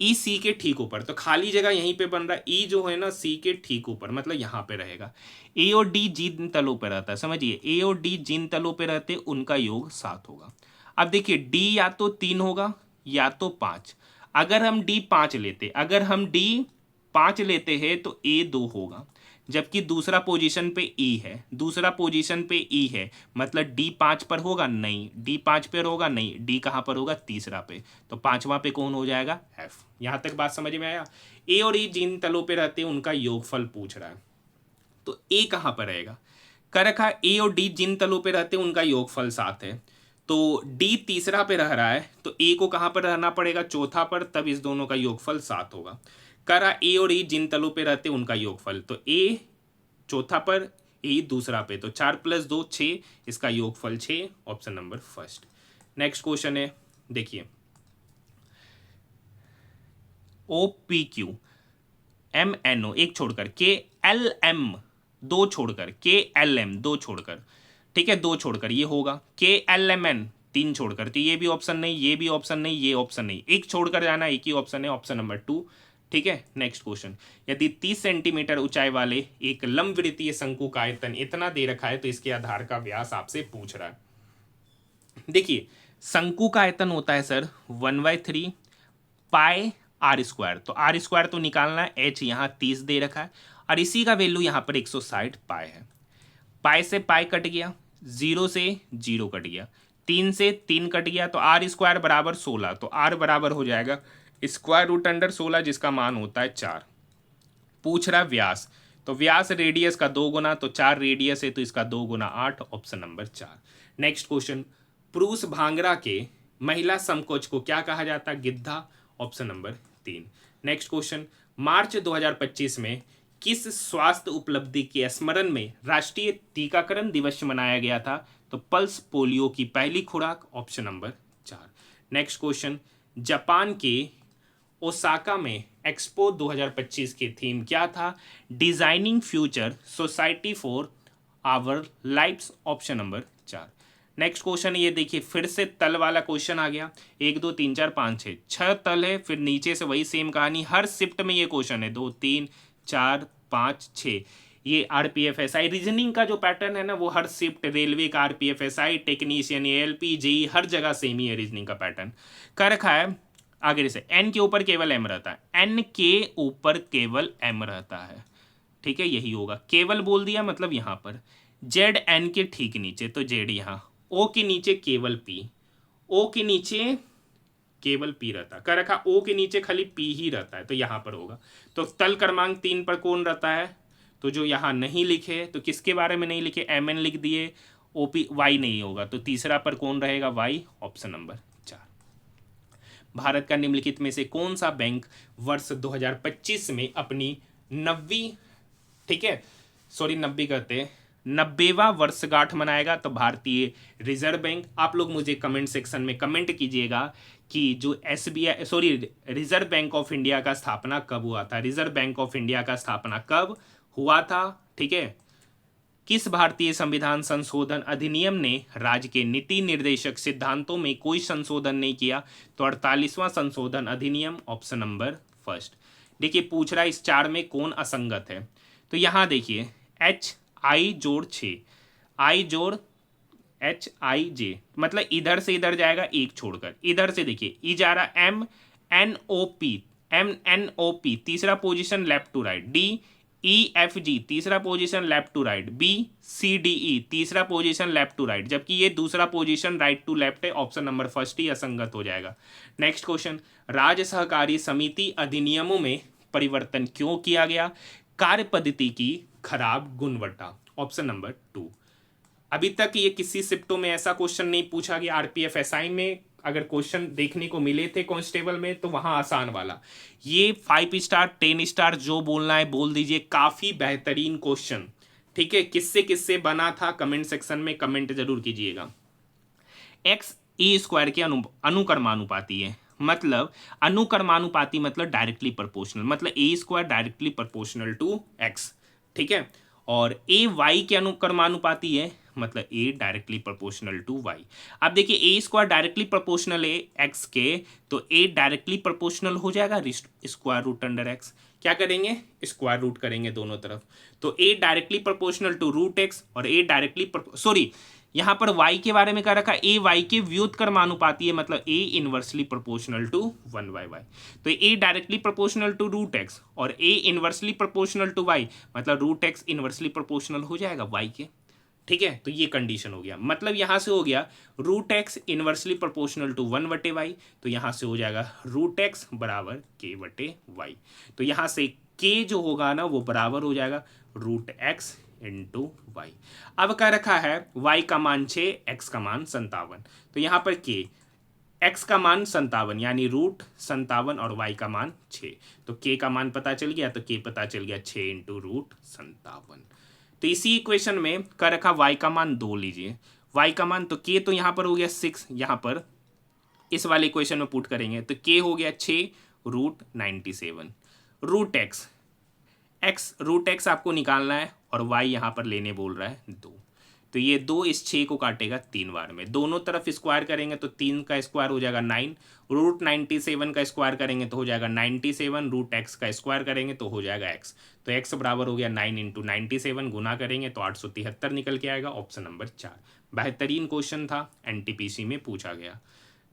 Speaker 1: ई सी के ठीक ऊपर, तो खाली जगह यहीं पे बन रहा है, ई जो है ना सी के ठीक ऊपर, मतलब यहाँ पे रहेगा, ए और डी जिन तलों पे रहता है, समझिए ए और डी जिन तलों पे रहते उनका योग 7 होगा। अब देखिए डी या तो 3 होगा या तो 5, अगर हम डी 5 लेते, अगर हम डी 5 लेते हैं तो ए 2 होगा, जबकि दूसरा पोजीशन पे ई है, दूसरा पोजीशन पे ई है, मतलब डी 5 पर होगा नहीं, डी 5 पर होगा नहीं, डी कहाँ पर होगा, तीसरा पे, तो पांचवा पे कौन हो जाएगा, एफ। यहाँ तक बात समझ में आया। ए और ई जिन तलों पे रहते हैं उनका योगफल पूछ रहा है, तो ए कहाँ पर रहेगा, कर रखा ए और डी जिन तलों पे रहते हैं उनका योगफल 7 है, तो डी तीसरा पे रह रहा है तो ए को कहाँ पर रहना पड़ेगा, चौथा पर, तब इस दोनों का योगफल 7 होगा। करा ए और ई जिन तलों पे रहते उनका योगफल, तो ए चौथा पर, ए दूसरा पे, तो 4 + 2 6, इसका योगफल 6, option number first. Next question है, देखिए O P Q M N O एक छोड़कर, के एल एम 2 छोड़कर, के एल एम 2 छोड़कर, ठीक है 2 छोड़कर ये होगा, के एल एम एन 3 छोड़कर, तो ये भी ऑप्शन नहीं, ये भी ऑप्शन नहीं, ये ऑप्शन नहीं, एक छोड़कर जाना, एक ही ऑप्शन है, ऑप्शन नंबर 2, ठीक है। नेक्स्ट क्वेश्चन, यदि 30 सेंटीमीटर ऊंचाई वाले एक लंबवृत्तीय शंकु का आयतन इतना दे रखा है तो इसके आधार का व्यास आपसे पूछ रहा है। देखिए शंकु का आयतन होता है सर 1/3 पाई आर स्क्वायर, तो आर स्क्वायर तो निकालना है, एच यहाँ 30 दे रखा है और इसी का वैल्यू यहाँ पर 160 पाई है, पाई से पाई कट गया, 0 से 0 कट गया, 3 से 3 कट गया, तो आर स्क्वायर बराबर 16, तो आर बराबर हो जाएगा √16 जिसका मान होता है 4। पूछ रहा व्यास, तो व्यास रेडियस का 2 गुना, तो 4 रेडियस है तो इसका 2 गुना 8, ऑप्शन नंबर 4। नेक्स्ट क्वेश्चन, पुरुष भांगरा के महिला समकक्ष को क्या कहा जाता है, गिद्धा, ऑप्शन नंबर 3। नेक्स्ट क्वेश्चन, मार्च 2025 में किस स्वास्थ्य उपलब्धि के स्मरण में राष्ट्रीय टीकाकरण दिवस मनाया गया था, तो पल्स पोलियो की पहली खुराक, option number 4। Next question, Japan के ओसाका में एक्सपो 2025 की थीम क्या था, designing future society for our lives, option number 4। Next question, ये देखिए फिर से तल वाला क्वेश्चन आ गया, 1 2 3 4 5 6 6 तल है, फिर नीचे से वही सेम कहानी, हर शिफ्ट में ये क्वेश्चन है, 2 3 4 5 6, ये RPFSI रीजनिंग का जो पैटर्न है ना, वो हर शिफ्ट, रेलवे का RPFSI, टेक्नीशियन, ALP, JEE, हर जगह सेम ही है रीजनिंग का पैटर्न कर रखा है। आगे से n के ऊपर केवल m रहता है, n के ऊपर केवल m रहता है, ठीक है यही होगा, केवल बोल दिया मतलब यहाँ पर z n के ठीक नीचे, तो z यहाँ, o के नीचे केवल p, o के नीचे केवल p रहता है, कर रखा o के नीचे खाली p ही रहता है, तो यहाँ पर होगा। तो तल क्रमांक 3 पर कौन रहता है, तो जो यहाँ नहीं लिखे, तो किसके बारे में नहीं लिखे, mn लिख दिए, OP y नहीं होगा, तो तीसरा पर कौन रहेगा, y, ऑप्शन नंबर 4। भारत का निम्नलिखित में से कौन सा बैंक वर्ष 2025 में अपनी 90वीं, ठीक है सॉरी 90 कहते हैं 90वां वर्षगांठ मनाएगा, तो भारतीय रिजर्व बैंक। आप लोग मुझे कमेंट सेक्शन में कमेंट कीजिएगा कि जो SBI sorry reserve bank of India का स्थापना कब हुआ था, रिजर्व बैंक ऑफ इंडिया का स्थापना कब हुआ था, ठीक है। किस भारतीय संविधान संशोधन अधिनियम ने राज्य के नीति निर्देशक सिद्धांतों में कोई संशोधन नहीं किया, तो 48वां संशोधन अधिनियम, ऑप्शन नंबर फर्स्ट। देखिए पूछ रहा है इस 4 में कौन असंगत है, तो यहां देखिए HI जोड़ 6 I जोड़ HIJ, मतलब इधर से इधर जाएगा एक छोड़कर, इधर से देखिए ई जा रहा MNOP तीसरा position left to right, DEFG तीसरा position left to right, BCDE तीसरा पोजीशन लेफ्ट टू राइट, जबकि ये दूसरा पोजीशन राइट टू लेफ्ट है, ऑप्शन नंबर फर्स्ट ही असंगत हो जाएगा। नेक्स्ट क्वेश्चन, राज्य सहकारी समिति अधिनियमों में परिवर्तन क्यों किया गया, कार्य पद्धति की खराब गुणवत्ता, ऑप्शन नंबर 2। अभी तक ये किसी शिफ्टों में ऐसा क्वेश्चन नहीं पूछा गया, RPF SI में अगर क्वेश्चन देखने को मिले थे कांस्टेबल में तो वहां आसान वाला, ये 5 स्टार 10 स्टार जो बोलना है बोल दीजिए, काफी बेहतरीन क्वेश्चन, ठीक है। किससे किससे बना था कमेंट सेक्शन में कमेंट जरूर कीजिएगा। x E² के अनुक्रमानुपाती है, मतलब अनुक्रमानुपाती मतलब डायरेक्टली प्रोपोर्शनल, मतलब A² directly proportional to x, ठीक है। और AY के अनुक्रमानुपाती है, मतलब A directly proportional to y। अब देखिए A² डायरेक्टली प्रोपोर्शनल है x के, तो A डायरेक्टली प्रोपोर्शनल हो जाएगा स्क्वायर रूट अंडर x, क्या करेंगे स्क्वायर रूट करेंगे दोनों तरफ, तो A directly proportional to root x और A डायरेक्टली सॉरी यहां पर y के बारे में कह रखा A y के व्युत्क्रमानुपाती है, मतलब A inversely proportional to 1/y, तो A directly proportional to root x और A inversely proportional to y, मतलब रूट x इनवर्सली प्रोपोर्शनल हो जाएगा y के, ठीक है। तो ये कंडीशन हो गया, मतलब यहां से हो गया root x inversely proportional to 1/y, तो यहां से हो जाएगा रूट x बराबर k/y, तो यहां से k जो होगा ना वो बराबर हो जाएगा रूट x इंटू वाई। अब कह रखा है y का मान 6, x का मान 57, तो यहां पर k x का मान 57 यानी रूट 57 और y का मान 6, तो k का मान पता चल गया, तो k पता चल गया 6 इंटू रूट 57। तो इसी इक्वेशन में कर रखा y का मान 2 लीजिए, y का मान तो k तो यहाँ पर हो गया 6, यहाँ पर इस वाले इक्वेशन में पुट करेंगे तो k हो गया 6 रूट 97, रूट x आपको निकालना है और y यहाँ पर लेने बोल रहा है 2, तो ये 2 इस 6 को काटेगा 3 बार में, दोनों तरफ स्क्वायर करेंगे तो 3 का स्क्वायर हो जाएगा 9, रूट 97 का स्क्वायर करेंगे तो हो जाएगा 97, रूट x का स्क्वायर करेंगे तो हो जाएगा x, तो x बराबर हो गया 9 इंटू 97, गुना करेंगे तो 873 निकल के आएगा, ऑप्शन नंबर 4। बेहतरीन क्वेश्चन था, NTPC में पूछा गया।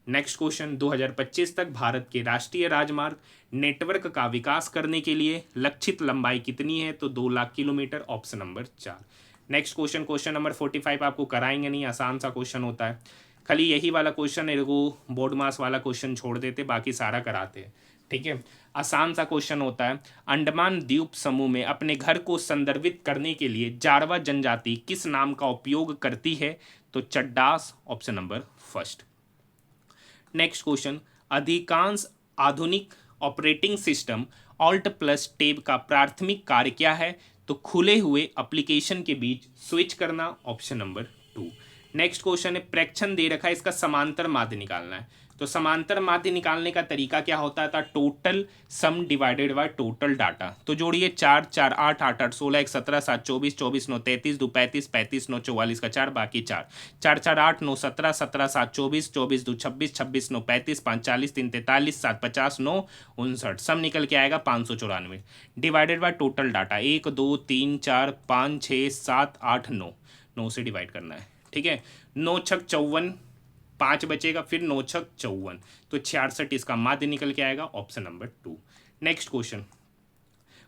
Speaker 1: नेक्स्ट क्वेश्चन, 2025 तक भारत के राष्ट्रीय राजमार्ग नेटवर्क का विकास करने के लिए लक्षित लंबाई कितनी है, तो 2 lakh kilometre, option number 4। Next question, question number 45 आपको कराएंगे नहीं, आसान सा क्वेश्चन होता है, खाली यही वाला क्वेश्चन है वो बोर्ड मास वाला क्वेश्चन छोड़ देते, बाकी सारा कराते हैं, ठीक है। आसान सा क्वेश्चन होता है, अंडमान द्वीप समूह में अपने घर को संदर्भित करने के लिए जारवा जनजाति किस नाम का उपयोग करती है, तो चड्डास, option number first. Next question, अधिकांश आधुनिक operating system alt plus tab का प्राथमिक कार्य क्या है, तो खुले हुए एप्लीकेशन के बीच स्विच करना, ऑप्शन नंबर 2। नेक्स्ट क्वेश्चन है, प्रेक्षण दे रखा है, इसका समांतर माध्य निकालना है, तो समांतर माध्य निकालने का तरीका क्या होता था, total sum divided by total data, तो जोड़िए 4 4 8 8 8 16 1 17 7 24 24 9 33 2 35 35 9 44 का 4 बाकी 4 4 4 8 9 17 17 7 24 24 2 26 26 9 35 5 40 3 43 7 50 9 59, सम निकल के आएगा 594, डिवाइडेड बाय टोटल डाटा 1 2 3 4 5 6 7 8 9, 9 से डिवाइड करना है, ठीक है। 9 छक 54, 5 बचेगा, फिर 9 छक 54, तो 66 इसका माध्य निकल के आएगा, option number 2। Next question,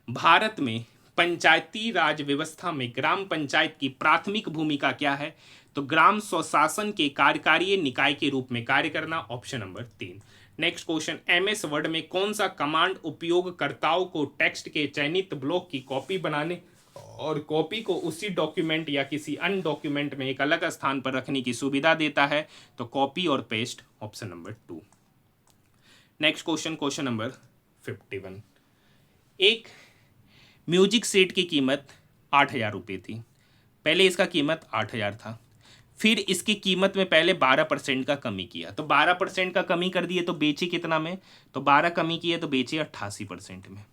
Speaker 1: Bharat में पंचायती राज व्यवस्था में ग्राम पंचायत की प्राथमिक भूमिका क्या है, तो ग्राम स्वशासन के कार्यकारी निकाय के रूप में कार्य करना, option number 3। Next question, MS word में कौन सा कमांड उपयोगकर्ताओं को टेक्स्ट के चयनित ब्लॉक की कॉपी बनाने और कॉपी को उसी डॉक्यूमेंट या किसी अन्य डॉक्यूमेंट में एक अलग स्थान पर रखने की सुविधा देता है, तो कॉपी और paste, option number 2। Next question, question number 51, एक म्यूजिक सेट की कीमत 8,000 रुपये थी, पहले इसका कीमत 8,000 था, फिर इसकी कीमत में पहले 12% का कमी किया, तो 12% का कमी कर दिए तो बेची कितना में, तो 12 कमी किए तो बेची 88% में।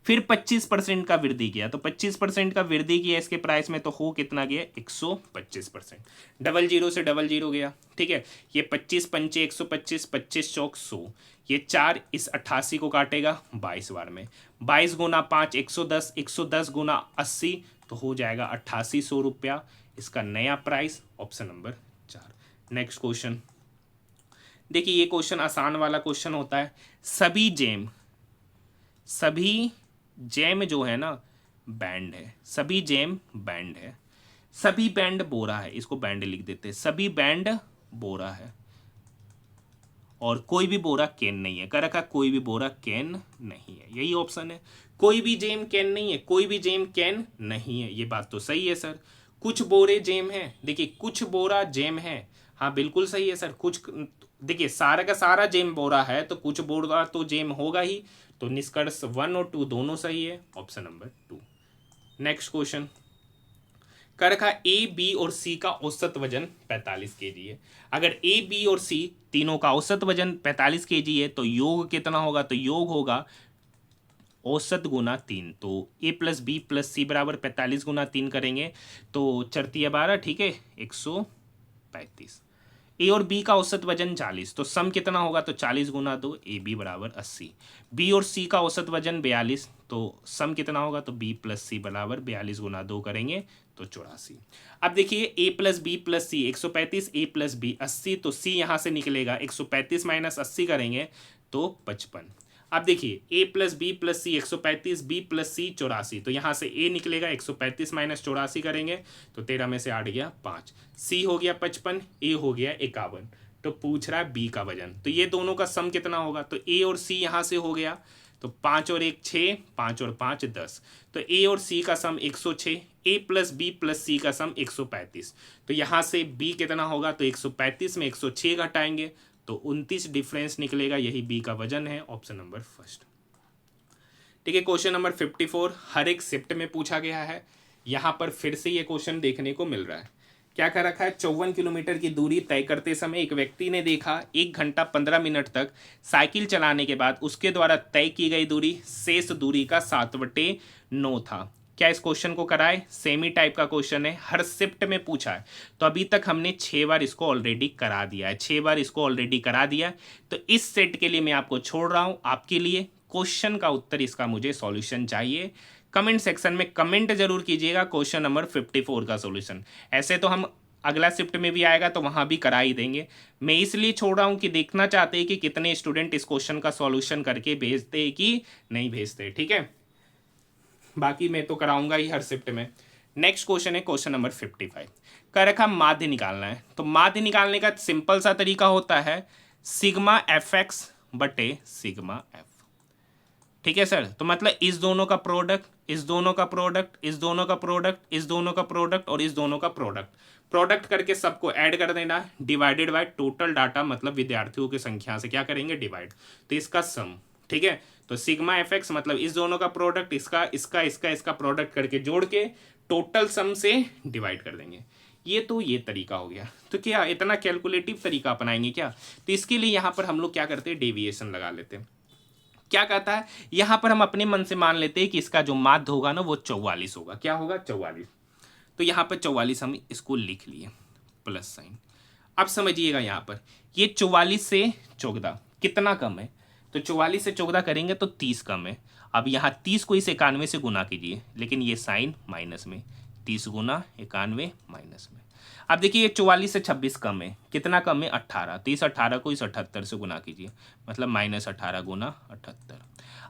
Speaker 1: फिर 25% का वृद्धि किया, तो 25% का वृद्धि किया इसके प्राइस में, तो हो कितना गया 125%। डबल जीरो से डबल जीरो गया, ठीक है। ये 25 पंचे 125, 25 चौक 100, ये 4 इस 88 को काटेगा 22 बार में, 22 गुना 5 110, 110 गुना 80, तो हो जाएगा 8800 रुपया इसका नया price, option number 4। Next question देखिए, ये क्वेश्चन आसान वाला क्वेश्चन होता है। सभी जैम जो है ना बैंड है, सभी जैम बैंड है, सभी बैंड बोरा है, इसको बैंड लिख देते हैं, सभी बैंड बोरा है और कोई भी बोरा कैन नहीं है। कर रखा कोई भी बोरा कैन नहीं है, यही ऑप्शन है। कोई भी जेम कैन नहीं है, कोई भी जेम कैन नहीं है, ये बात तो सही है सर। कुछ बोरे जेम है, देखिए कुछ बोरा जेम है, हाँ बिल्कुल सही है सर। कुछ देखिए सारा का सारा जेम बोरा है तो कुछ बोरा तो जेम होगा ही, तो निष्कर्ष 1 और 2 दोनों सही है, ऑप्शन नंबर 2। नेक्स्ट क्वेश्चन कर रखा ए बी और सी का औसत वजन 45 केजी है। अगर ए बी और सी तीनों का औसत वजन 45 केजी है तो योग कितना होगा, तो योग होगा औसत गुना 3, तो ए प्लस बी प्लस सी बराबर 45 गुना 3 करेंगे तो चरती है 12, ठीक है 135। ए और बी का औसत वजन 40, तो सम कितना होगा, तो 40 गुना 2, ए बी बराबर 80। बी और सी का औसत वजन 42, तो सम कितना होगा, तो बी प्लस सी बराबर 42 गुना 2 करेंगे तो 84। अब देखिए ए प्लस बी प्लस सी 135, ए प्लस बी 80, तो सी यहाँ से निकलेगा 135 माइनस 80 करेंगे तो 55। अब देखिए ए प्लस सी 135, बी प्लस सी 84, तो यहाँ से ए निकलेगा 135 माइनस 84 करेंगे तो 13 में से 8 गया 5, सी हो गया 55, ए हो गया 51, तो पूछ रहा है बी का वजन। तो ये दोनों का सम कितना होगा, तो ए और सी यहाँ से हो गया, तो 5 और 1 6, 5 और 5 10, तो ए और सी का सम 106, ए प्लस सी का सम 135, तो यहाँ से बी कितना होगा, तो 135 में 106 घटाएंगे तो 29 डिफरेंस निकलेगा, यही बी का वजन है, ऑप्शन नंबर फर्स्ट। ठीक है, क्वेश्चन नंबर 54 हर एक शिफ्ट में पूछा गया है। यहाँ पर फिर से ये क्वेश्चन देखने को मिल रहा है। क्या कर रखा है, 54 किलोमीटर की दूरी तय करते समय एक व्यक्ति ने देखा 1 घंटा 15 मिनट तक साइकिल चलाने के बाद उसके द्वारा तय की गई दूरी शेष दूरी का 7/9 था। क्या इस क्वेश्चन को कराए, सेमी टाइप का क्वेश्चन है, हर शिफ्ट में पूछा है, तो अभी तक हमने 6 बार इसको ऑलरेडी करा दिया है, 6 बार इसको ऑलरेडी करा दिया। तो इस सेट के लिए मैं आपको छोड़ रहा हूं, आपके लिए क्वेश्चन का उत्तर इसका मुझे सॉल्यूशन चाहिए। कमेंट सेक्शन में कमेंट जरूर कीजिएगा क्वेश्चन नंबर 54 का सॉल्यूशन। ऐसे तो हम अगला शिफ्ट में भी आएगा तो वहां भी करा ही देंगे, मैं इसलिए छोड़ रहा हूं कि देखना चाहते हैं कि कितने स्टूडेंट इस क्वेश्चन का सॉल्यूशन करके भेजते हैं कि नहीं भेजते। ठीक है, बाकी मैं तो कराऊंगा ही हर शिफ्ट में। नेक्स्ट क्वेश्चन है क्वेश्चन नंबर 55, कह रखा माध्य निकालना है। तो माध्य निकालने का सिंपल सा तरीका होता है सिग्मा एफ एक्स बटे सिग्मा एफ। ठीक है सर, तो मतलब इस दोनों का प्रोडक्ट, इस दोनों का प्रोडक्ट, इस दोनों का प्रोडक्ट, इस दोनों का प्रोडक्ट और इस दोनों का प्रोडक्ट करके सबको ऐड कर देना, डिवाइडेड बाय टोटल डाटा, मतलब विद्यार्थियों की संख्या से क्या करेंगे डिवाइड, तो इसका सम। ठीक है, तो सिग्मा एफ एक्स मतलब इस दोनों का प्रोडक्ट, इसका प्रोडक्ट करके जोड़ के टोटल सम से डिवाइड कर देंगे। ये तरीका हो गया। तो क्या इतना कैलकुलेटिव तरीका अपनाएंगे क्या, तो इसके लिए यहाँ पर हम लोग क्या करते हैं, डेविएशन लगा लेते हैं। क्या कहता है, यहां पर हम अपने मन से मान लेते हैं कि इसका जो माध्य होगा ना वो 44 होगा। क्या होगा, 44। तो यहां पर 44 हम इसको लिख लिए प्लस साइन। अब समझिएगा यहां पर ये 44 से 14 कितना कम है, तो 44 से 14 करेंगे तो 30 कम है। अब यहाँ 30 को इस 91 से गुना कीजिए, लेकिन ये साइन माइनस में, 30 गुना 91 माइनस में। अब देखिए ये 44 से 26 कम है, कितना कम है 18, तो इस 18 को इस 78 से गुना कीजिए, मतलब -18 गुना 78।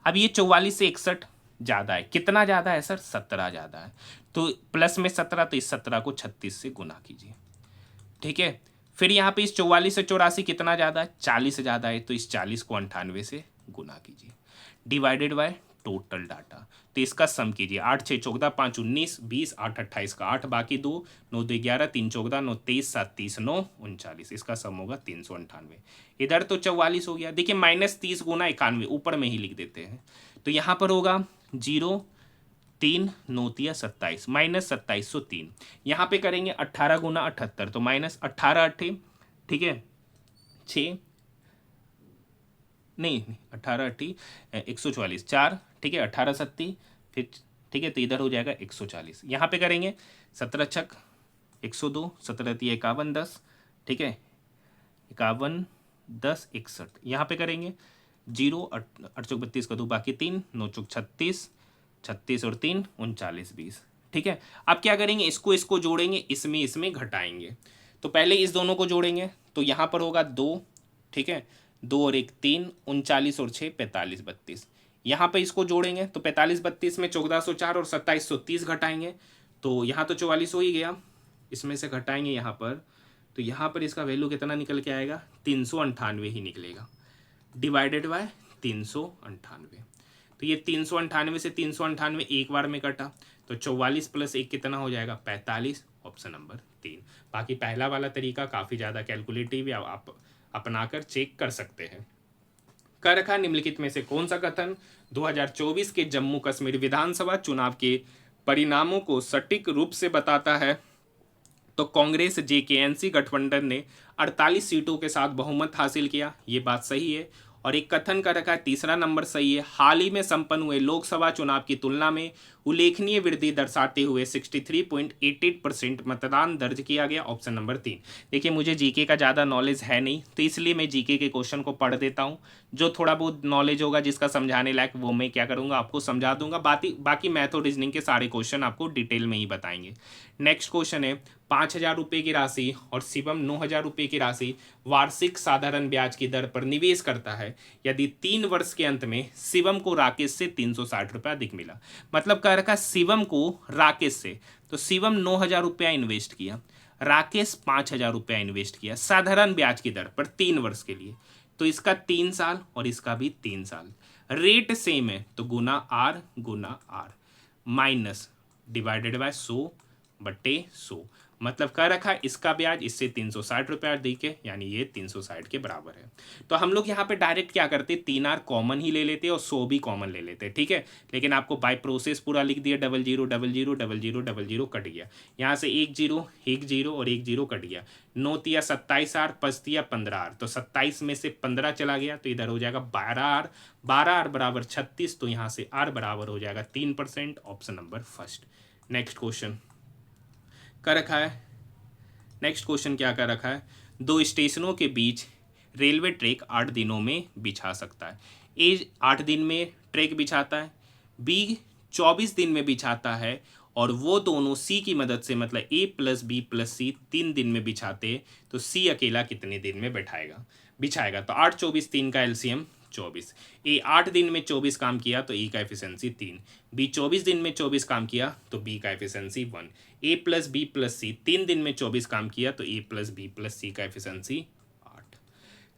Speaker 1: अब ये 44 से 61 ज़्यादा है, कितना ज़्यादा है सर, 17 ज़्यादा है, तो प्लस में 17, तो इस 17 को 36 से गुना कीजिए। ठीक है, फिर यहाँ पे इस 44 से 84 कितना ज़्यादा है, 40 ज़्यादा है, तो इस 40 को 98 से गुना कीजिए, डिवाइडेड बाय टोटल डाटा, तो इसका सम कीजिए। 8 6 14 5 19 20 8 28 का 8 बाकी 2 9 2 11 3 14 9 23 7 30 9 39, इसका सम होगा 398। इधर तो 44 हो गया, देखिए -30 गुना 91 ऊपर में ही लिख देते हैं, तो यहाँ पर होगा 0 3 9 27 -2703। यहाँ पे करेंगे 18 गुना 78 तो -18 ठीक है 6 नहीं 18 144 4 ठीक है 18 सत्ती फिर ठीक है तो इधर हो जाएगा 140। यहाँ पे करेंगे 17 छक 102 17 51 10 ठीक है 51 10 61। यहाँ पे करेंगे 0 8 चौक 32 का 2 बाकी 3 9 चौक 36 36 और 3 39 20 ठीक है। अब क्या करेंगे इसको जोड़ेंगे इसमें इसमें घटाएंगे। तो पहले इस दोनों को जोड़ेंगे तो यहाँ पर होगा 2 ठीक है 2 और 1 3 39 और 6 45 32। यहाँ पे इसको जोड़ेंगे तो 45 32 में 1404 और 2730 घटाएंगे तो यहाँ तो 44 हो ही गया। इसमें से घटाएंगे यहाँ पर तो यहाँ पर इसका वैल्यू कितना निकल के आएगा 398 ही निकलेगा डिवाइडेड बाय 398। तो ये 398 से 398 एक बार में कटा तो 44 प्लस 1 कितना हो जाएगा 45 ऑप्शन नंबर 3। बाकी पहला वाला तरीका काफ़ी ज़्यादा कैलकुलेटिव है आप अपनाकर चेक कर सकते हैं। कर रखा निम्नलिखित में से कौन सा कथन 2024 के जम्मू कश्मीर विधानसभा चुनाव के परिणामों को सटीक रूप से बताता है। तो कांग्रेस जेकेएनसी गठबंधन ने 48 सीटों के साथ बहुमत हासिल किया, ये बात सही है। और एक कथन का रखा है तीसरा नंबर सही है, हाल ही में संपन्न हुए लोकसभा चुनाव की तुलना में उल्लेखनीय वृद्धि दर्शाते हुए 63.88% मतदान दर्ज किया गया, ऑप्शन नंबर 3। देखिए मुझे जीके का ज़्यादा नॉलेज है नहीं तो इसलिए मैं जीके के क्वेश्चन को पढ़ देता हूँ, जो थोड़ा बहुत नॉलेज होगा जिसका समझाने लायक वो मैं क्या करूँगा आपको समझा दूंगा। बाकी मैथ और रीजनिंग के सारे क्वेश्चन आपको डिटेल में ही बताएंगे। नेक्स्ट क्वेश्चन है 5,000 रुपये की राशि और शिवम 9,000 रुपये की राशि वार्षिक साधारण ब्याज की दर पर निवेश करता है यदि 3 वर्ष के अंत में शिवम को राकेश से 360 रुपये अधिक मिला। मतलब कह रखा शिवम को राकेश से, तो शिवम 9,000 रुपया इन्वेस्ट किया, राकेश 5,000 रुपया इन्वेस्ट किया साधारण ब्याज की दर पर 3 वर्ष के लिए। तो इसका 3 साल और इसका भी 3 साल, रेट सेम है तो गुना आर माइनस डिवाइडेड बाय 100/100। मतलब कह रखा है इसका ब्याज इससे 360 रुपये अधिक है यानी ये 360 के बराबर है। तो हम लोग यहाँ पे डायरेक्ट क्या करते 3R कॉमन ही ले लेते और 100 भी कॉमन ले लेते ठीक है। लेकिन आपको बाय प्रोसेस पूरा लिख दिया 00 00 00 00 कट गया, यहाँ से 1 0 1 0 और 1 0 कट गया, 9 तिया 27R 5 तिया 15R तो 27 में से 15 चला गया तो इधर हो जाएगा 12R, 12R बराबर 36 तो यहाँ से R बराबर हो जाएगा 3%, option number first. Next question कर रखा है, नेक्स्ट क्वेश्चन क्या कर रखा है 2 स्टेशनों के बीच रेलवे ट्रैक 8 दिनों में बिछा सकता है। ए 8 दिन में ट्रैक बिछाता है, बी 24 दिन में बिछाता है और वो दोनों सी की मदद से मतलब ए प्लस बी प्लस सी 3 दिन में बिछाते तो सी अकेला कितने दिन में बिछाएगा। तो 8 24 3 का एलसीएम 24। ए 8 दिन में 24 काम किया तो ए का एफिशिएंसी 3, बी 24 दिन में 24 काम किया तो बी का एफिशिएंसी 1, ए प्लस बी प्लस सी 3 दिन में 24 काम किया तो ए प्लस बी प्लस सी का एफिशिएंसी 8।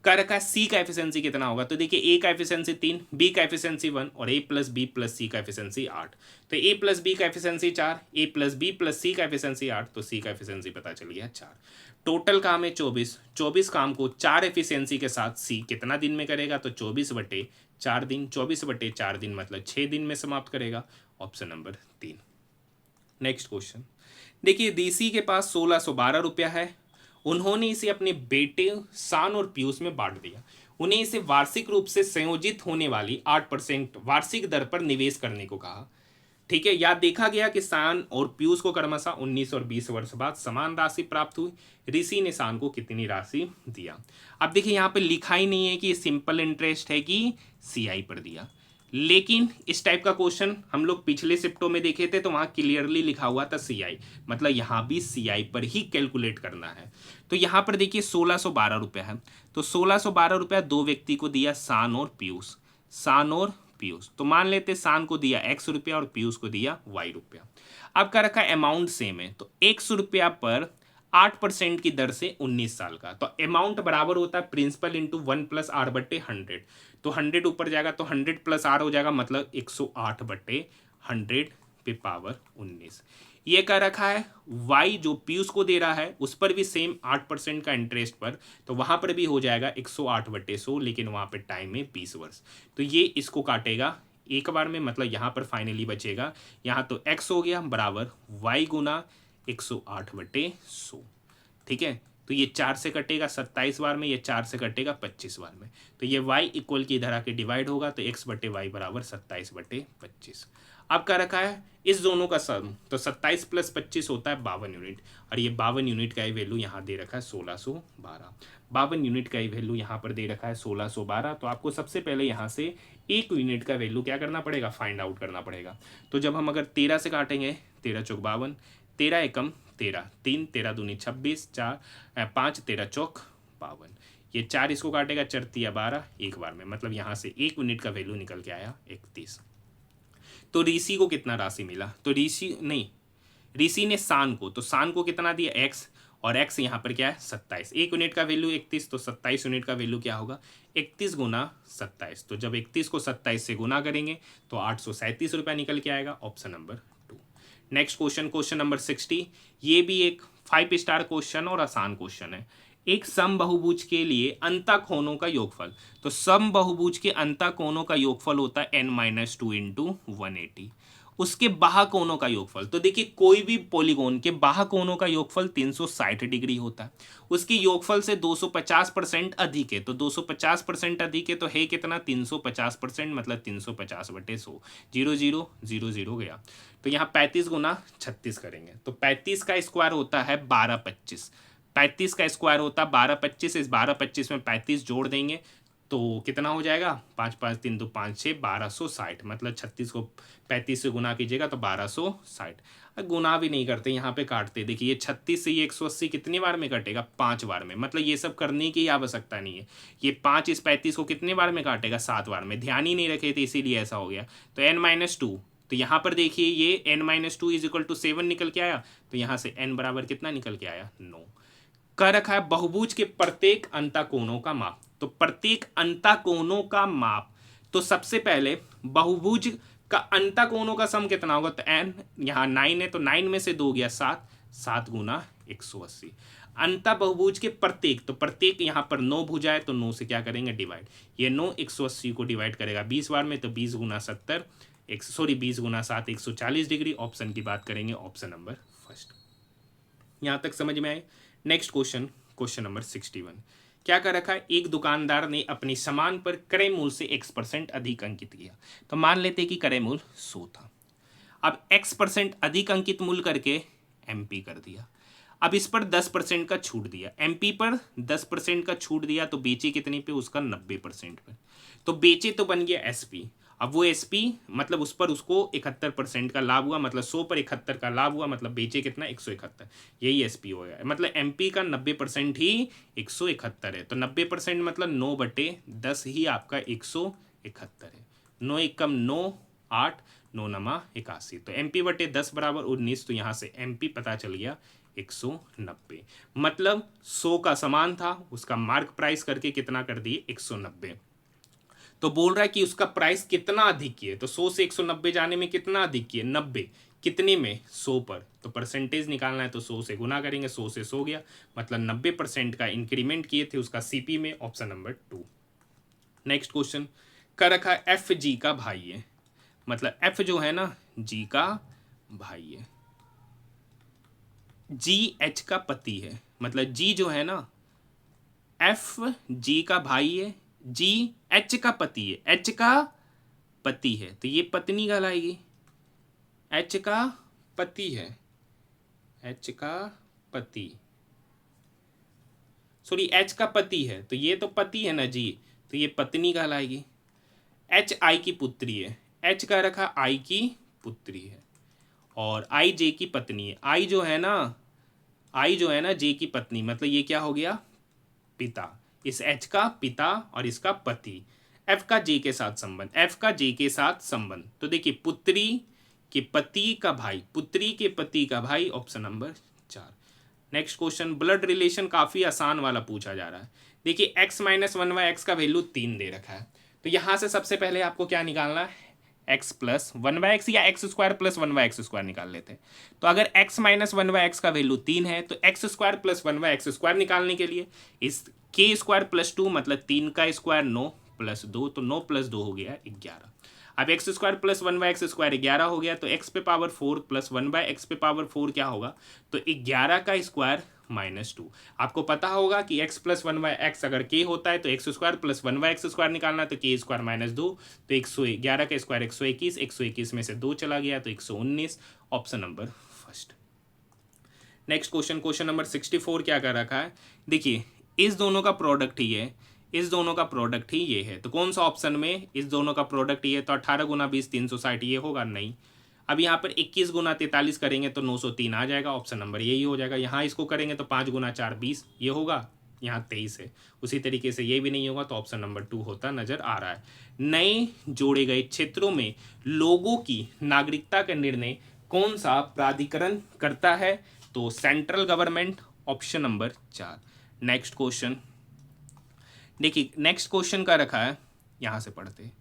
Speaker 1: कर रखा है सी का एफिशिएंसी कितना होगा तो देखिए ए का एफिशिएंसी 3, बी का एफिशिएंसी 1 और ए प्लस बी प्लस सी का एफिशिएंसी 8। तो ए प्लस बी का एफिशिएंसी 4, ए प्लस बी प्लस सी का एफिशिएंसी 8 तो सी का एफिशिएंसी पता चल गया 4। टोटल काम है 24 काम को 4 एफिशिएंसी के साथ सी कितना दिन में करेगा तो 24/4 दिन, 24/4 दिन मतलब 6 दिन में समाप्त करेगा, ऑप्शन नंबर 3। नेक्स्ट क्वेश्चन देखिए डीसी के पास 1612 रुपया है, उन्होंने इसे अपने बेटे शान और पीयूष में बांट दिया, उन्हें इसे वार्षिक रूप से संयोजित होने वाली 8% वार्षिक दर पर निवेश करने को कहा ठीक है। या देखा गया कि शान और पीयूष को क्रमशः 19 और 20 वर्ष बाद समान राशि प्राप्त हुई, ऋषि ने शान को कितनी राशि दिया। अब देखिए यहाँ पे लिखा ही नहीं है कि सिंपल इंटरेस्ट है कि सीआई पर दिया, लेकिन इस टाइप का क्वेश्चन हम लोग पिछले शिफ्टों में देखे थे तो वहाँ क्लियरली लिखा हुआ था सीआई, मतलब यहाँ भी सीआई पर ही कैलकुलेट करना है। तो यहाँ पर देखिए 1612 रुपया है तो 1612 रुपया 2 व्यक्ति को दिया शान और पीयूष, तो मान लेते शान को दिया x रुपया और पीयूष को दिया y रुपया। अब का रखा अमाउंट सेम है तो x रुपया पर 8% की दर से 19 साल का, तो अमाउंट बराबर होता है प्रिंसिपल इंटू 1 + r/100, तो 100 ऊपर जाएगा तो 100 + r हो जाएगा मतलब 108/100 पे पावर 19। ये कह रखा है y जो पीयूष को दे रहा है उस पर भी सेम 8% का इंटरेस्ट पर, तो वहाँ पर भी हो जाएगा 108/100 लेकिन वहाँ पे टाइम है 20 वर्ष, तो ये इसको काटेगा एक बार में, मतलब यहाँ पर फाइनली बचेगा, यहाँ तो x हो गया बराबर y गुना 108/100। ठीक है, तो ये 4 से कटेगा 27 बार में, ये 4 से कटेगा 25 बार में, तो ये y इक्वल की इधर आके डिवाइड होगा, तो x/y बराबर 27/25। अब क्या रखा है इस दोनों का सम, तो 27 + 25 होता है 52 यूनिट, और ये 52 यूनिट का ही वैल्यू यहाँ दे रखा है 1612। 52 यूनिट का ही वैल्यू यहाँ पर दे रखा है 1612। तो आपको सबसे पहले यहाँ से 1 यूनिट का वैल्यू क्या करना पड़ेगा, फाइंड आउट करना पड़ेगा। तो जब हम अगर 13 से काटेंगे, 13 चौक 52, 13 एकम 13, 3 13 दूनी 26, 4 5 13 चौक 52, ये 4 इसको काटेगा 4 तिया 12 एक बार में, मतलब यहाँ से 1 यूनिट का वैल्यू निकल के आया 31। तो ऋषि को कितना राशि मिला, तो ऋषि ने शान को, तो शान को कितना दिया x, और x यहाँ पर क्या है 27, 1 यूनिट का वैल्यू 31, तो 27 यूनिट का वैल्यू क्या होगा 31 गुना 27। तो जब 31 को 27 से गुना करेंगे तो 837 रुपया निकल के आएगा, option number 2। Next question, question number 60। ये भी एक 5 स्टार क्वेश्चन और आसान क्वेश्चन है। एक समबाहुभुज के लिए अंतःकोणों का योगफल, तो समबाहुभुज के अंतःकोणों का योगफल होता है n-2 × 180। उसके बाह्यकोणों का योगफल, तो देखिए कोई भी पॉलीगोन के बाह्यकोणों का योगफल 360 डिग्री होता है, उसकी योगफल से 250% अधिक है, तो 250% अधिक है तो है कितना 350%, मतलब 350/100, 0 0 0 0 गया। तो यहाँ 35 गुना 36 करेंगे, तो 35 का स्क्वायर होता है 1225, 35 का स्क्वायर होता है 1225, इस 1225 में 35 जोड़ देंगे तो कितना हो जाएगा, 5 5 3 2 5 6 1260, मतलब 36 को 35 से गुना कीजिएगा तो 1260। गुना भी नहीं करते, यहाँ पे काटते, देखिए ये 36 से ये 180 कितनी बार में कटेगा, 5 बार में, मतलब ये सब करने की आवश्यकता नहीं है। ये 5 इस 35 को कितने बार में काटेगा, 7 बार में, ध्यान ही नहीं रखे थे इसीलिए ऐसा हो गया। तो n-2, तो यहाँ पर देखिए ये n-2 = 7 निकल के आया, तो यहाँ से n बराबर कितना निकल के आया 9। कह रखा है बहुभुज के प्रत्येक अंतःकोणों का माप, तो प्रत्येक अंतःकोणों का माप, तो सबसे पहले बहुभुज का अंतःकोणों का सम कितना होगा, तो n यहाँ 9 है, तो 9 में से 2 गया 7, 7 गुना 180। अंतः बहुभुज के प्रत्येक, तो प्रत्येक यहाँ पर 9 भुजा है, तो 9 से क्या करेंगे डिवाइड, ये 9 180 को डिवाइड करेगा 20 बार में, तो 20 गुना 70 20 गुना 7 140 डिग्री। ऑप्शन की बात करेंगे, ऑप्शन नंबर फर्स्ट। यहाँ तक समझ में आए। Next question, question number 61। क्या कर रखा है, एक दुकानदार ने अपने सामान पर क्रय मूल्य से x% अधिक अंकित किया। तो मान लेते कि क्रय मूल्य 100 था, अब x% अधिक अंकित मूल्य करके MP कर दिया, अब इस पर 10% का छूट दिया, MP पर 10% का छूट दिया, तो बेचे कितने पे, उसका 90% पर, तो बेचे तो बन गया SP। अब वो SP मतलब उस पर उसको 71% का लाभ हुआ, मतलब 100 पर 71 का लाभ हुआ, मतलब बेचे कितना 171, यही SP हो गया। मतलब MP का 90% ही 171 है, तो 90% मतलब 9/10 ही आपका 171 है। 9 एकम 9 8 9 नमा 81, तो MP/10 बराबर 19, तो यहाँ से MP पता चल गया 190, मतलब 100 का सामान था, उसका मार्क प्राइस करके कितना कर दिए 190। तो बोल रहा है कि उसका प्राइस कितना अधिक किए, तो 100 से 190 जाने में कितना अधिक किए 90, कितने में 100 पर, तो परसेंटेज निकालना है तो 100 से गुना करेंगे, 100 से 100 गया, मतलब 90% का इंक्रीमेंट किए थे उसका CP में, ऑप्शन नंबर 2। नेक्स्ट क्वेश्चन, कर रखा है F G का भाई है, मतलब F जो है ना G का भाई है, G H का पति है, मतलब G जो है ना F G का भाई है, G H का पति है, H का पति है, तो ये पत्नी कहलाएगी, H का पति है, H का पति, सॉरी H का पति है, तो ये तो पति है ना G, तो ये पत्नी कहलाएगी। H I की पुत्री है, H का रखा I की पुत्री है, और I J की पत्नी है, I जो है ना J की पत्नी, मतलब ये क्या हो गया पिता, इस H का पिता और इसका पति। F का J के साथ संबंध, F का J के साथ संबंध, तो देखिए पुत्री के पति का भाई, पुत्री के पति का भाई, option number 4। Next question, blood relation काफ़ी आसान वाला पूछा जा रहा है। देखिए x - 1/x का वैल्यू 3 दे रखा है, तो यहाँ से सबसे पहले आपको क्या निकालना है, x + 1/x या x² + 1/x² निकाल लेते हैं। तो अगर x - 1/x का वैल्यू 3 है, तो x² + 1/x² निकालने के लिए इस k² + 2 मतलब 3 का स्क्वायर 9 प्लस 2, तो 9 प्लस 2 हो गया 11। अब एक्स स्क्वायर प्लस 1/x² 11 हो गया, तो x पे पावर 4 प्लस 1/x पे पावर 4 क्या होगा, तो 11 का स्क्वायर -2। आपको पता होगा कि x प्लस 1/x अगर k होता है तो x स्क्वायर प्लस 1/x² निकालना, तो k स्क्वायर -2, तो 111 का स्क्वायर 121, 121 में से 2 चला गया तो 119, option number first. Next question, question number 64 क्या कर रखा है, देखिए इस दोनों का प्रोडक्ट ही है, इस दोनों का प्रोडक्ट ही ये है, तो कौन सा ऑप्शन में इस दोनों का प्रोडक्ट ये है, तो 18 गुना 20 360 ये होगा नहीं। अब यहाँ पर 21 गुना 43 करेंगे तो 903 आ जाएगा, ऑप्शन नंबर यही हो जाएगा। यहाँ इसको करेंगे तो 5 गुना 4 20 ये होगा, यहाँ 23 है। उसी तरीके से ये भी नहीं होगा, तो ऑप्शन नंबर 2 होता नजर आ रहा है। नए जोड़े गए क्षेत्रों में लोगों की नागरिकता का निर्णय कौन सा प्राधिकरण करता है, तो central government, option number 4। Next question देखिए, नेक्स्ट क्वेश्चन का रखा है, यहां से पढ़ते हैं।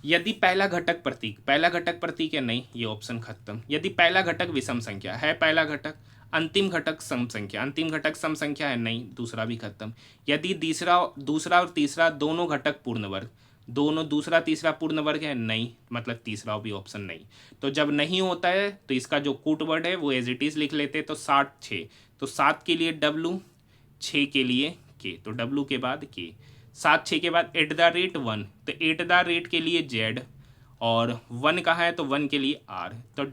Speaker 1: यदि पहला घटक प्रतीक है, नहीं ये ऑप्शन खत्म। यदि पहला घटक विषम संख्या है, पहला घटक, अंतिम घटक सम संख्या है, नहीं दूसरा भी खत्म। यदि दूसरा और तीसरा दोनों घटक पूर्ण वर्ग, दोनों दूसरा तीसरा पूर्ण वर्ग है, नहीं मतलब तीसरा भी ऑप्शन नहीं। तो जब नहीं होता है तो इसका जो कूट वर्ड है वो एज इट इज लिख लेते, तो 6, तो 7 के लिए W, 6 के लिए K, तो W के बाद K, 7 6 के बाद @1, तो @ के लिए Z, और 1 कहाँ है तो 1 के लिए R, तो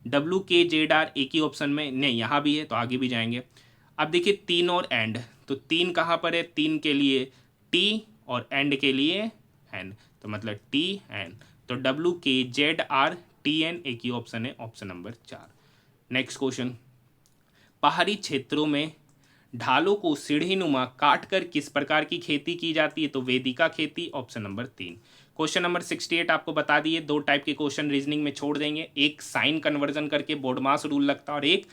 Speaker 1: WKZR एक ही ऑप्शन में नहीं, यहाँ भी है तो आगे भी जाएंगे। अब देखिए 3 और एंड, तो 3 कहाँ पर है, 3 के लिए T और एंड के लिए N, तो मतलब TN, तो WKZRTN एक ही ऑप्शन है, ऑप्शन नंबर 4। नेक्स्ट क्वेश्चन, पहाड़ी क्षेत्रों में ढालों को सीढ़ीनुमा काटकर किस प्रकार की खेती की जाती है, तो वेदिका खेती, ऑप्शन नंबर 3। क्वेश्चन नंबर 68 आपको बता दिए, 2 टाइप के क्वेश्चन रीजनिंग में छोड़ देंगे, एक साइन कन्वर्जन करके बोर्ड मास रूल लगता है, और एक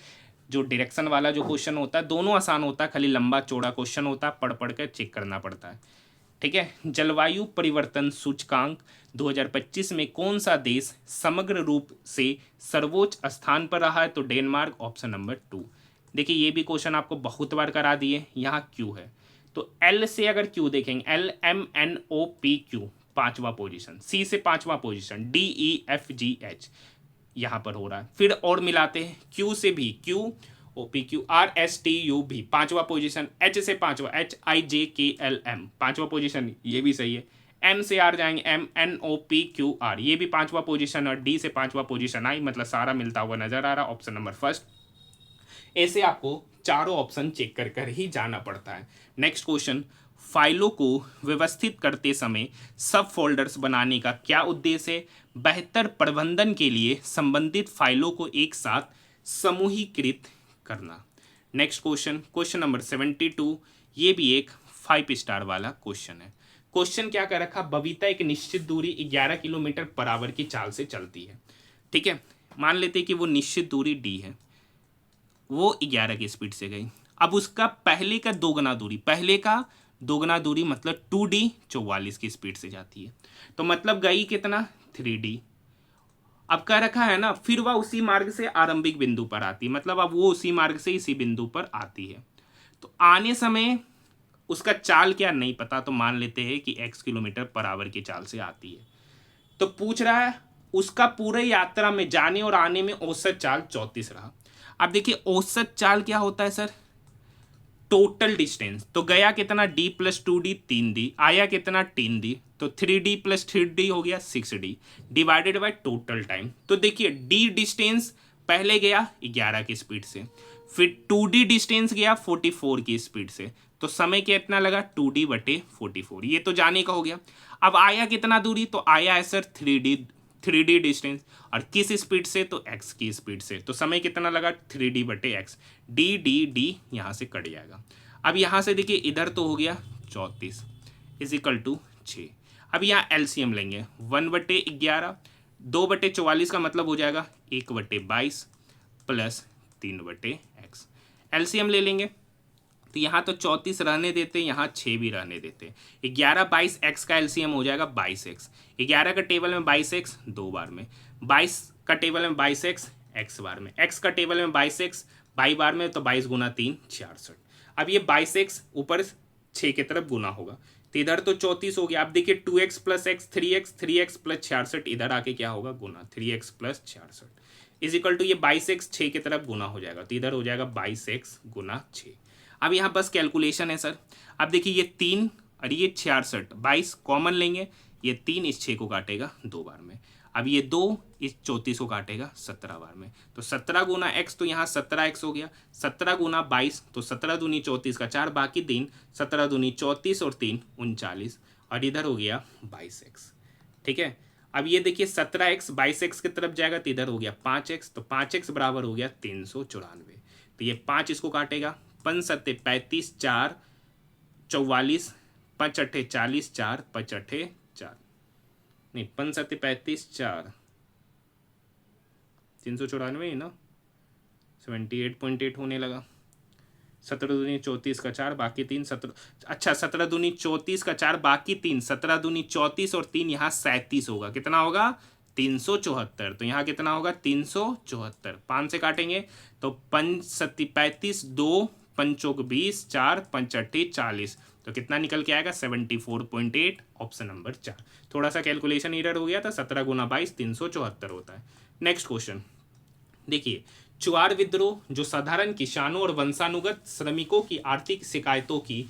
Speaker 1: जो डायरेक्शन वाला जो क्वेश्चन होता है, दोनों आसान होता है, खाली लंबा चौड़ा क्वेश्चन होता है, पढ़ कर चेक करना पड़ता है। ठीक है, जलवायु परिवर्तन सूचकांक 2025 में कौन सा देश समग्र रूप से सर्वोच्च स्थान पर रहा है, तो डेनमार्क, ऑप्शन नंबर 2। देखिए ये भी क्वेश्चन आपको बहुत बार करा दिए, यहाँ क्यू है, तो एल से अगर क्यू देखेंगे, LMNOP Q 5वां पोजीशन, सी से 5वां पोजीशन, DEFGH यहाँ पर हो रहा है। फिर और मिलाते हैं, क्यू से भी QOPQ RSTU भी 5वां पोजीशन, H से 5वां HIJKLM 5वां पोजीशन, ये भी सही है। M से R जाएंगे, MNOPQR ये भी 5वां पोजीशन, और D से 5वां पोजीशन आई, मतलब सारा मिलता हुआ नजर आ रहा, ऑप्शन नंबर फर्स्ट। ऐसे आपको चारों ऑप्शन चेक कर ही जाना पड़ता है। नेक्स्ट क्वेश्चन, फाइलों को व्यवस्थित करते समय सब फोल्डर्स बनाने का क्या उद्देश्य है, बेहतर प्रबंधन के लिए संबंधित फाइलों को एक साथ समूहीकृत करना। नेक्स्ट क्वेश्चन, क्वेश्चन नंबर 72, ये भी एक 5 स्टार वाला क्वेश्चन है। क्वेश्चन क्या कर रखा, बबीता एक निश्चित दूरी 11 किलोमीटर पर आवर की चाल से चलती है। ठीक है, मान लेते हैं कि वो निश्चित दूरी D है, वो 11 की स्पीड से गई। अब उसका पहले का दोगुना दूरी मतलब 2D 44 की स्पीड से जाती है, तो मतलब गई कितना 3D। अब कह रखा है ना, फिर वह उसी मार्ग से आरंभिक बिंदु पर आती है, मतलब अब वो उसी मार्ग से इसी बिंदु पर आती है। तो आने समय उसका चाल क्या नहीं पता, तो मान लेते हैं कि x किलोमीटर पर आवर की चाल से आती है। तो पूछ रहा है उसका पूरे यात्रा में जाने और आने में औसत चाल 34 रहा। अब देखिए औसत चाल क्या होता है सर, टोटल डिस्टेंस, तो गया कितना D + 2D 3D, आया कितना 3D, तो 3D + 3D हो गया 6D divided by total time. तो देखिए D डिस्टेंस पहले गया 11 की स्पीड से, फिर 2D डिस्टेंस गया 44 की स्पीड से, तो समय कितना लगा 2D/44, ये तो जाने का हो गया। अब आया कितना दूरी, तो आया है सर 3D डिस्टेंस, और किस स्पीड से, तो x की स्पीड से, तो समय कितना लगा 3D/x, D यहाँ से कट जाएगा। अब यहाँ से देखिए इधर तो हो गया 34 = 6। अब यहाँ LCM लेंगे, 1/11 2/44 का मतलब हो जाएगा 1/22 + 3/x। LCM ले लेंगे, तो यहाँ तो 34 रहने देते, यहाँ 6 भी रहने देते, 11 22 x का LCM हो जाएगा 22x, 11 का टेबल में 22x 2 बार में, 22 का टेबल में 22x x बार में, x का टेबल में 22x 22 बार में, तो 22 × 3 66। अब ये 22x ऊपर 6 की तरफ गुना होगा, तो इधर तो 34 हो गया। अब देखिए 2x plus x 3x, 3x plus 66, इधर आके क्या होगा गुना, 3x plus 66 is equal to ये 22x 6 की तरफ गुना हो जाएगा, तो इधर हो जाएगा 22x गुना 6। अब यहाँ बस कैलकुलेशन है सर। अब देखिए ये 3 और ये 66, 22 कॉमन लेंगे, ये 3 इस 6 को काटेगा 2 बार में। अब ये 2 इस 34 को काटेगा 17 बार में, तो 17 गुना x, तो यहाँ 17x हो गया। 17 गुना 22, तो 17 दूनी 34 का 4, बाकी 3, 17 दूनी 34 और 3 39, और इधर हो गया 22x। ठीक है, अब ये देखिए 17x 22x की तरफ जाएगा, तो इधर हो गया 5x, तो 5x बराबर हो गया 394। तो ये 5 इसको काटेगा, 5 सत्ते 35, 4 44, 5 अट्ठे 40, 4 5 अट्ठे 4, नहीं 5 सत्ते 35, 4 394 ना, 78.8 होने लगा। 17 दूनी 34 का 4, बाकी 3, 17, अच्छा 17 दूनी 34 का 4, बाकी 3, 17 दूनी 34 और 3 यहाँ 37 होगा, कितना होगा 374। तो यहाँ कितना होगा 374, 5 से काटेंगे तो 5 सत्ती 35, 2 पंचोक 20, 4 पंचट्ठी 40, तो कितना निकल के आएगा 74.8, ऑप्शन नंबर 4। थोड़ा सा कैलकुलेशन एरर हो गया था, 17 गुना 22 374 होता है। नेक्स्ट क्वेश्चन देखिए, चुआर विद्रोह जो साधारण किसानों और वंशानुगत श्रमिकों की आर्थिक शिकायतों की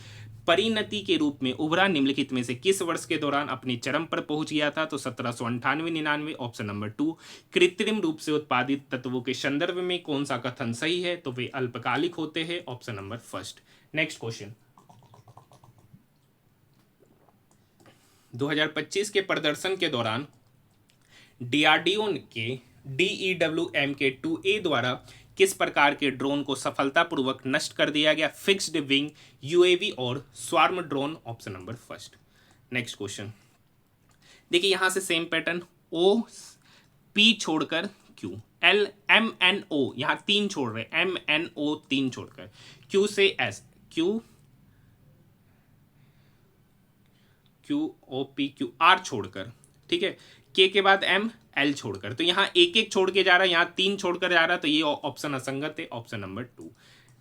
Speaker 1: परिणति के रूप में उभरा, निम्नलिखित में से किस वर्ष के दौरान अपनी चरम पर पहुंच गया था, तो 1798-99, ऑप्शन नंबर 2। कृत्रिम रूप से उत्पादित तत्वों के संदर्भ में कौन सा कथन सही है, तो वे अल्पकालिक होते हैं, ऑप्शन नंबर 1। नेक्स्ट क्वेश्चन, 2025 के प्रदर्शन के दौरान डीआरडीओ के DEWM के 2A द्वारा किस प्रकार के ड्रोन को सफलतापूर्वक नष्ट कर दिया गया, फिक्स्ड विंग UAV और swarm drone, option number 1। Next question देखिए, यहां से सेम पैटर्न, OP छोड़कर Q, LMNO यहां 3 छोड़ रहे, MNO 3 छोड़कर, Q से S, QOPQR छोड़कर, ठीक है, K के बाद M, L छोड़कर, तो यहाँ एक एक छोड़ के जा रहा है, यहाँ 3 छोड़कर जा रहा है, तो ये ऑप्शन असंगत है, ऑप्शन नंबर 2।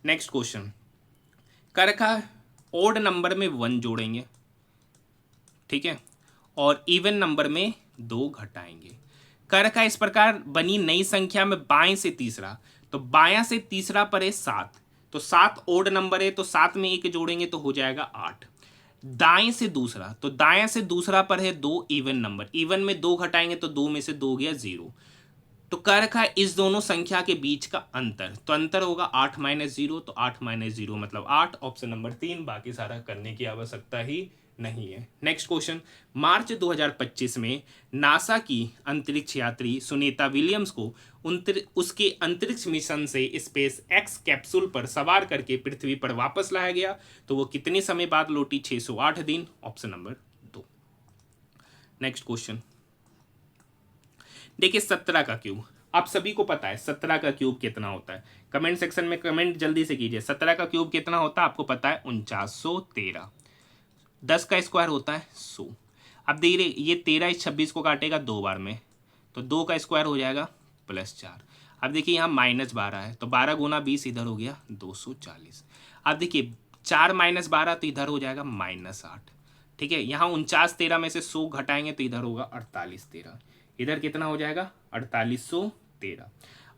Speaker 1: नेक्स्ट क्वेश्चन, कर का ओड नंबर में 1 जोड़ेंगे, ठीक है, और इवन नंबर में 2 घटाएंगे। कर का इस प्रकार बनी नई संख्या में बाएं से तीसरा, तो बायां से तीसरा पर है 7, तो 7 ओड नंबर है, तो 7 में 1 जोड़ेंगे तो हो जाएगा 8। दाएं से दूसरा, तो दाएं से दूसरा पर है 2 इवन नंबर, इवन में 2 घटाएंगे तो 2 में से 2 गया 0, तो कर रखा है इस दोनों संख्या के बीच का अंतर, तो अंतर होगा 8 माइनस 0, तो 8 माइनस 0 मतलब 8, ऑप्शन नंबर 3। बाकी सारा करने की आवश्यकता ही नहीं है। नेक्स्ट क्वेश्चन, मार्च 2025 में नासा की अंतरिक्ष यात्री सुनीता विलियम्स को उसके अंतरिक्ष मिशन से स्पेस एक्स कैप्सूल पर सवार करके पृथ्वी पर वापस लाया गया, तो वो कितने समय बाद लौटी, 608 दिन, ऑप्शन नंबर 2। नेक्स्ट क्वेश्चन देखिए, 17 का क्यूब, आप सभी को पता है 17 का क्यूब कितना होता है, कमेंट सेक्शन में कमेंट जल्दी से कीजिए, 17 का क्यूब कितना होता है, आपको पता है 4913। 10 का स्क्वायर होता है 100। अब देखिए ये 13 इस 26 को काटेगा 2 बार में, तो 2 का स्क्वायर हो जाएगा +4। अब देखिए यहाँ -12 है, तो 12 गुना 20 इधर हो गया 240। अब देखिए 4 माइनस 12, तो इधर हो जाएगा -8, ठीक है। यहाँ 4913 में से 100 घटाएंगे तो इधर होगा 4813, इधर कितना हो जाएगा 4813।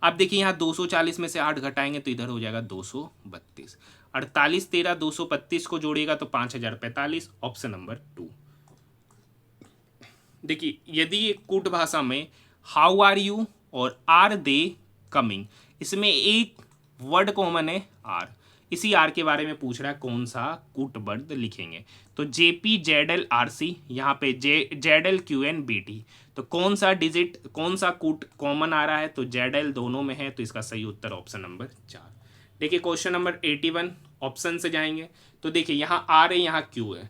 Speaker 1: अब देखिए यहाँ 240 में से 8 घटाएंगे तो इधर हो जाएगा 232। 4813 232 को जोड़िएगा तो 5045, ऑप्शन नंबर 2। देखिए यदि ये कूट भाषा में हाउ आर यू और आर दे कमिंग, इसमें एक वर्ड कॉमन है आर, इसी आर के बारे में पूछ रहा है कौन सा कूट वर्ड लिखेंगे, तो JPZLRC, यहाँ पे ZLQNBT, तो कौन सा डिजिट कौन सा कूट कॉमन आ रहा है, तो ZL दोनों में है, तो इसका सही उत्तर ऑप्शन नंबर 4। देखिए क्वेश्चन नंबर 81, ऑप्शन से जाएंगे तो देखिए यहाँ आर है, यहाँ क्यू है,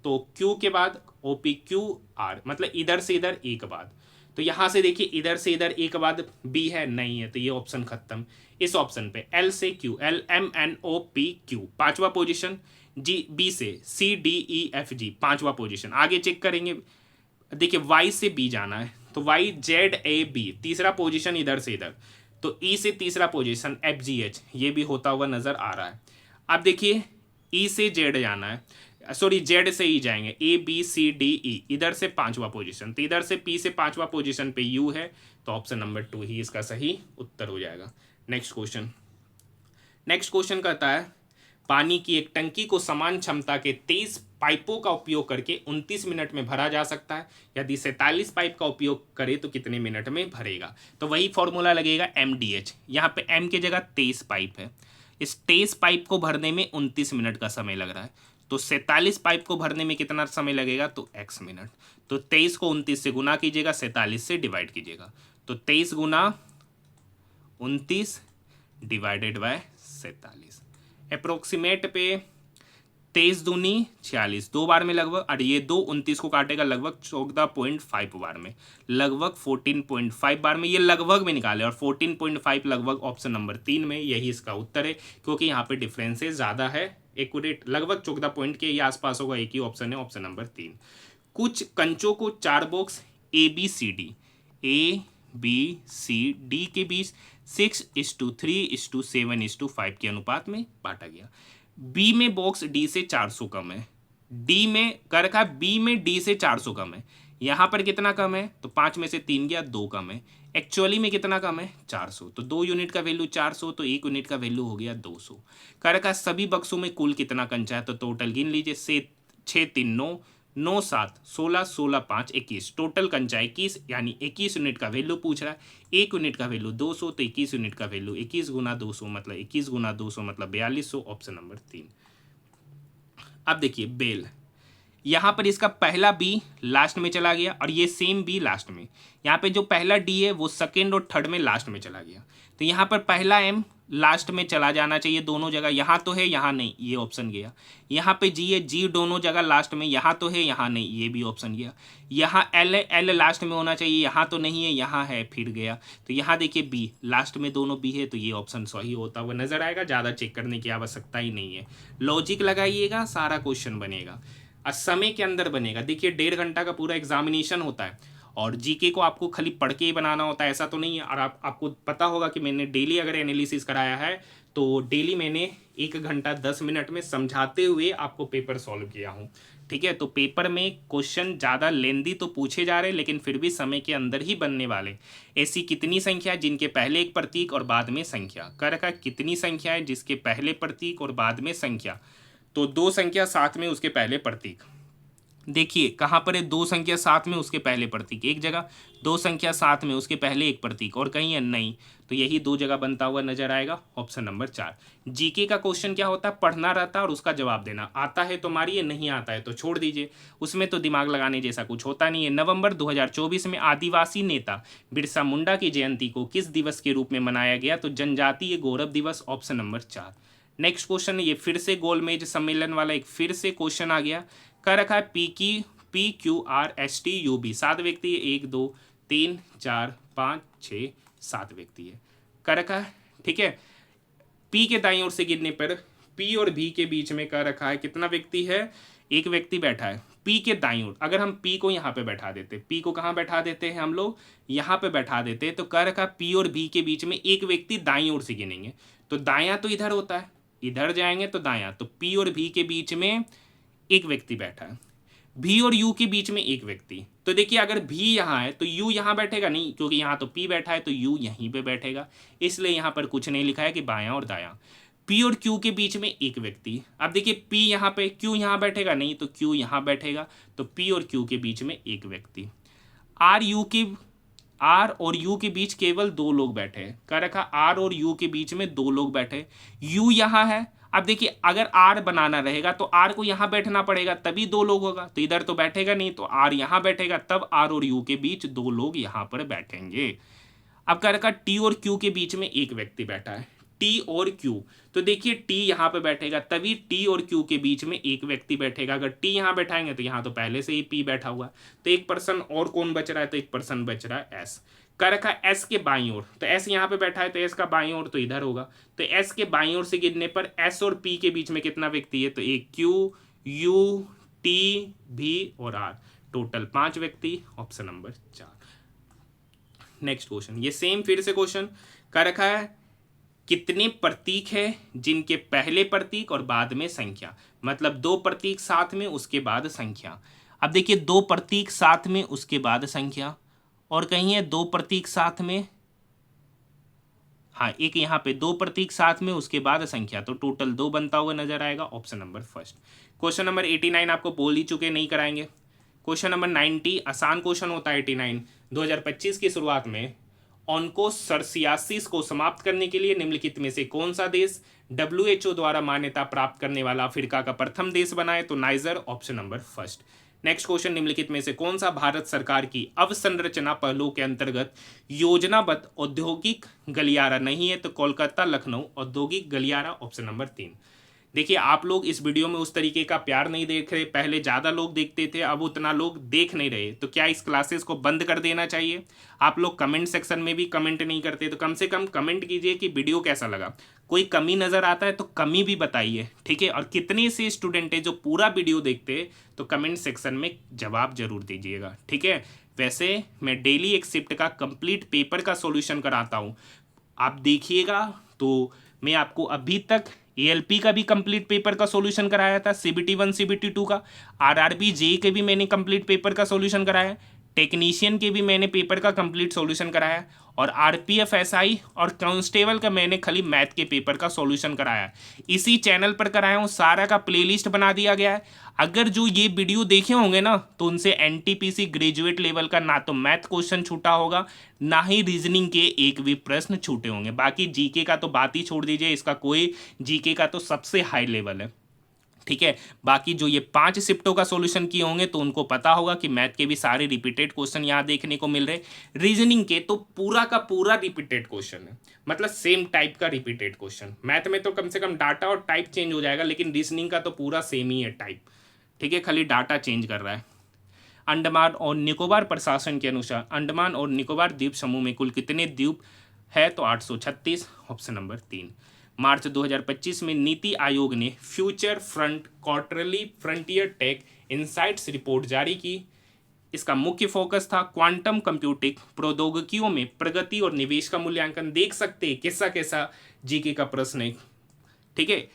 Speaker 1: तो क्यू के बाद OPQR, मतलब इधर से इधर एक बाद, तो यहाँ से देखिए इधर से इधर एक बाद बी है, नहीं है, तो ये ऑप्शन खत्म। इस ऑप्शन पे L से Q, LMNOPQ 5वां पोजीशन, B से CDEFG 5वां पोजीशन। आगे चेक करेंगे, देखिए Y से B जाना है, तो YZAB 3रा पोजीशन इधर से इधर, तो E से 3रा पोजीशन FGH, ये भी होता हुआ नजर आ रहा है। अब देखिए E से Z जाना है, सॉरी जेड से ई जाएंगे, A B C D E, इधर से पांचवा पोजीशन, तो इधर से पी से पांचवा पोजीशन पे यू है, तो ऑप्शन नंबर 2 ही इसका सही उत्तर हो जाएगा। नेक्स्ट क्वेश्चन, नेक्स्ट क्वेश्चन कहता है पानी की एक टंकी को समान क्षमता के 23 पाइपों का उपयोग करके 29 मिनट में भरा जा सकता है, यदि 47 पाइप का उपयोग करे तो कितने मिनट में भरेगा। तो वही फॉर्मूला लगेगा MDH, यहाँ पे M की जगह 23 पाइप है, इस 23 पाइप को भरने में 29 मिनट का समय लग रहा है, तो 47 पाइप को भरने में कितना समय लगेगा, तो x मिनट। तो 23 को 29 से गुना कीजिएगा, 47 से डिवाइड कीजिएगा, तो 23 गुना 29 डिवाइडेड बाय 47, अप्रोक्सीमेट पे 23 दूनी 46, 2 बार में लगभग, और ये 2 29 को काटेगा लगभग 14.5 बार में, लगभग 14.5 बार में, ये लगभग में निकाले, और 14.5 लगभग ऑप्शन नंबर 3 में, यही इसका उत्तर है, क्योंकि यहाँ पे डिफरेंसेस ज़्यादा है, एक्यूरेट लगभग 14 पॉइंट के ये आसपास होगा, एक ही ऑप्शन है, ऑप्शन नंबर 3। कुछ कंचों को 4 बॉक्स ABCD के बीच 6:3:7:5 के अनुपात में बांटा गया। बी में बॉक्स डी से 400 कम है, डी में कर रखा है बी में डी से 400 कम है, यहाँ पर कितना कम है, तो 5 में से 3 गया, 2 कम है, एक्चुअली में कितना कम है, 400, तो 2 यूनिट का वैल्यू 400, तो 1 यूनिट का वैल्यू हो गया 200। कर रखा सभी बक्सों में कुल कितना कंचा है, तो टोटल गिन लीजिए, 6 3 9 9 7 16 16 5 21, टोटल कंचा 21, यानी 21 यूनिट का वैल्यू पूछ रहा है, 1 यूनिट का वैल्यू 200, तो 21 यूनिट का वैल्यू 21 गुना 200 मतलब 21 गुना 200 मतलब 4200, ऑप्शन नंबर 3। अब देखिए बेल, यहाँ पर इसका पहला बी लास्ट में चला गया और ये सेम बी लास्ट में, यहाँ पे जो पहला डी है वो सेकेंड और थर्ड में लास्ट में चला गया, तो यहाँ पर पहला एम लास्ट में चला जाना चाहिए दोनों जगह, यहाँ तो है यहाँ नहीं, ये ऑप्शन गया, यहाँ पे जी है, जी दोनों जगह लास्ट में, यहाँ तो है यहाँ नहीं, ये भी ऑप्शन गया, यहाँ एल है, एल लास्ट में होना चाहिए, यहाँ तो नहीं है यहाँ है, फिर गया, तो यहाँ देखिए बी लास्ट में दोनों बी है, तो ये ऑप्शन सही होता हुआ नजर आएगा, ज़्यादा चेक करने की आवश्यकता ही नहीं है, लॉजिक लगाइएगा सारा क्वेश्चन बनेगा और समय के अंदर बनेगा। देखिए 1.5 घंटा का पूरा एग्जामिनेशन होता है और जीके को आपको खाली पढ़ के ही बनाना होता है, ऐसा तो नहीं है। और आपको पता होगा कि मैंने डेली अगर एनालिसिस कराया है तो डेली मैंने 1 घंटा 10 मिनट में समझाते हुए आपको पेपर सॉल्व किया हूँ, ठीक है। तो पेपर में क्वेश्चन ज़्यादा लेंदी तो पूछे जा रहे, लेकिन फिर भी समय के अंदर ही बनने वाले। ऐसी कितनी संख्या जिनके पहले एक प्रतीक और बाद में संख्या, कर रखा कितनी संख्या है जिसके पहले प्रतीक और बाद में संख्या, तो 2 संख्या साथ में उसके पहले प्रतीक। देखिए कहाँ पर है 2 संख्या साथ में उसके पहले प्रतीक, एक जगह 2 संख्या साथ में उसके पहले एक प्रतीक और कहीं है नहीं, तो यही 2 जगह बनता हुआ नजर आएगा, ऑप्शन नंबर 4। जीके का क्वेश्चन क्या होता है, पढ़ना रहता है और उसका जवाब देना, आता है तो मारिए, नहीं आता है तो छोड़ दीजिए, उसमें तो दिमाग लगाने जैसा कुछ होता नहीं है। नवंबर 2024 में आदिवासी नेता बिरसा मुंडा की जयंती को किस दिवस के रूप में मनाया गया, तो जनजातीय गौरव दिवस, ऑप्शन नंबर 4। नेक्स्ट क्वेश्चन, ये फिर से गोलमेज सम्मेलन वाला एक फिर से क्वेश्चन आ गया, क्या रखा है PQRSTUV 7 व्यक्ति है, 1 2 3 4 5 6 7 व्यक्ति है, क्या रखा है, ठीक है। पी के दाईं ओर से गिरने पर पी और भी के बीच में क्या रखा है, कितना व्यक्ति है, एक व्यक्ति बैठा है पी के दाईं ओर। अगर हम पी को यहाँ पे बैठा देते, पी को कहाँ बैठा देते हैं हम लोग, यहाँ पे बैठा देते, तो क्या रखा पी और भी के बीच में एक व्यक्ति दाईं ओर से गिनेंगे, तो दायां तो इधर होता है, इधर जाएंगे तो दायां, तो पी और भी के बीच में एक व्यक्ति बैठा है, भी और यू के बीच में एक व्यक्ति, तो देखिए अगर भी यहाँ है तो यू यहाँ बैठेगा नहीं, क्योंकि यहाँ तो पी बैठा है तो यू यहीं पे बैठेगा, इसलिए यहाँ पर कुछ नहीं लिखा है कि बायां और दायां। पी और क्यू के बीच में एक व्यक्ति, अब देखिए पी यहाँ पे, क्यू यहाँ बैठेगा नहीं, तो क्यू यहाँ बैठेगा, तो पी और क्यू के बीच में एक व्यक्ति। आर और यू के बीच केवल 2 लोग बैठे हैं, क्या रखा आर और यू के बीच में 2 लोग बैठे, यू यहाँ है। अब देखिए अगर आर बनाना रहेगा तो आर को यहाँ बैठना पड़ेगा तभी 2 लोग होगा, तो इधर तो बैठेगा नहीं, तो आर यहाँ बैठेगा, तब आर और यू के बीच 2 लोग यहाँ पर बैठेंगे। अब क्या रखा टी और क्यू के बीच में एक व्यक्ति बैठा है, टी और क्यू, तो देखिए टी यहाँ पे बैठेगा तभी टी और क्यू के बीच में एक व्यक्ति बैठेगा, अगर टी यहाँ बैठाएंगे तो यहाँ तो पहले से ही पी बैठा हुआ, तो एक पर्सन और कौन बच रहा है, तो एक पर्सन बच रहा है एस। क्या रखा एस के बाईं ओर, तो एस यहाँ पे बैठा है तो एस का बाईं ओर तो इधर होगा, तो एस के बाईं ओर से गिरने पर एस और पी के बीच में कितना व्यक्ति है, तो एक क्यू यू टी भी और आर, टोटल 5 व्यक्ति, ऑप्शन नंबर 4। नेक्स्ट क्वेश्चन, ये सेम फिर से क्वेश्चन क्या रखा है, कितने प्रतीक है जिनके पहले प्रतीक और बाद में संख्या, मतलब दो प्रतीक साथ में उसके बाद संख्या। अब देखिए दो प्रतीक साथ में उसके बाद संख्या, और कहीं है दो प्रतीक साथ में, हाँ एक यहाँ पे दो प्रतीक साथ में उसके बाद संख्या, तो टोटल दो बनता हुआ नजर आएगा, option number first. Question number 89 आपको बोल ही चुके, नहीं कराएंगे। क्वेश्चन नंबर 90 आसान क्वेश्चन होता है। 89 2025 की शुरुआत में ऑन्कोसर्सियासिस को समाप्त करने के लिए निम्नलिखित में से कौन सा देश WHO द्वारा मान्यता प्राप्त करने वाला अफ्रीका का प्रथम देश बना है, तो niger, option number first. Next question, निम्नलिखित में से कौन सा भारत सरकार की अवसंरचना पहलों के अंतर्गत योजनाबद्ध औद्योगिक गलियारा नहीं है, तो कोलकाता लखनऊ औद्योगिक गलियारा, ऑप्शन नंबर 3। देखिए आप लोग इस वीडियो में उस तरीके का प्यार नहीं देख रहे, पहले ज़्यादा लोग देखते थे, अब उतना लोग देख नहीं रहे, तो क्या इस क्लासेस को बंद कर देना चाहिए? आप लोग कमेंट सेक्शन में भी कमेंट नहीं करते, तो कम से कम कमेंट कीजिए कि वीडियो कैसा लगा। कोई कमी नज़र आता है तो कमी भी बताइए, ठीक है। और कितने से स्टूडेंट है जो पूरा वीडियो देखते, तो कमेंट सेक्शन में जवाब जरूर दीजिएगा, ठीक है। वैसे मैं डेली एक शिफ्ट का कंप्लीट पेपर का सॉल्यूशन कराता हूँ, आप देखिएगा। तो मैं आपको अभी तक ALP का भी कंप्लीट पेपर का सॉल्यूशन कराया था, CBT 1 CBT 2 का, RRB JEE के भी मैंने कंप्लीट पेपर का सॉल्यूशन कराया, टेक्नीशियन के भी मैंने पेपर का कंप्लीट सॉल्यूशन कराया, और RPF SI और कांस्टेबल का मैंने खाली मैथ के पेपर का सॉल्यूशन कराया। इसी चैनल पर कराया हूँ, सारा का प्लेलिस्ट बना दिया गया है। अगर जो ये वीडियो देखे होंगे ना, तो उनसे NTPC ग्रेजुएट लेवल का ना तो मैथ क्वेश्चन छूटा होगा, ना ही रीजनिंग के एक भी प्रश्न छूटे होंगे। बाकी GK का तो बात ही छोड़ दीजिए, इसका कोई GK का तो सबसे हाई लेवल है, ठीक है। बाकी जो ये 5 शिफ्टों का सॉल्यूशन किए होंगे तो उनको पता होगा कि मैथ के भी सारे रिपीटेड क्वेश्चन यहाँ देखने को मिल रहे, रीजनिंग के तो पूरा का पूरा रिपीटेड क्वेश्चन है, मतलब सेम टाइप का रिपीटेड क्वेश्चन। मैथ में तो कम से कम डाटा और टाइप चेंज हो जाएगा, लेकिन रीजनिंग का तो पूरा सेम ही है टाइप, ठीक है, खाली डाटा चेंज कर रहा है। अंडमान और निकोबार प्रशासन के अनुसार अंडमान और निकोबार द्वीप समूह में कुल कितने द्वीप है, तो 836, ऑप्शन नंबर 3। मार्च 2025 में नीति आयोग ने future front quarterly frontier tech insights report जारी की। इसका मुख्य फोकस था क्वांटम कंप्यूटिंग प्रौद्योगिकियों में प्रगति और निवेश का मूल्यांकन। देख सकते हैं कैसा कैसा GK का प्रश्न है, ठीक है।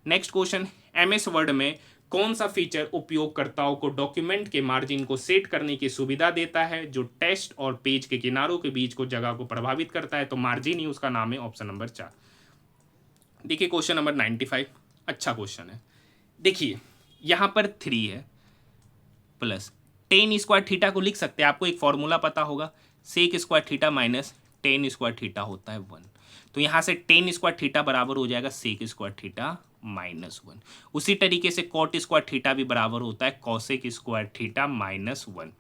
Speaker 1: नेक्स्ट क्वेश्चन, MS वर्ड में कौन सा फीचर उपयोगकर्ताओं को डॉक्यूमेंट के मार्जिन को सेट करने की सुविधा देता है जो टेक्स्ट और पेज के किनारों के बीच को जगह को प्रभावित करता है, तो मार्जिन ही उसका नाम है, ऑप्शन नंबर 4। देखिए क्वेश्चन नंबर 95, अच्छा क्वेश्चन है। देखिए यहाँ पर 3 है प्लस टेन स्क्वायर थीटा को लिख सकते हैं, आपको एक फॉर्मूला पता होगा, sec square theta minus tan square theta होता है 1। तो यहाँ से टेन स्क्वायर थीटा बराबर हो जाएगा सेक स्क्वायर थीटा -1। उसी तरीके से कॉट स्क्वायर थीटा भी बराबर होता है कॉसेक स्क्वायर थीटा -1।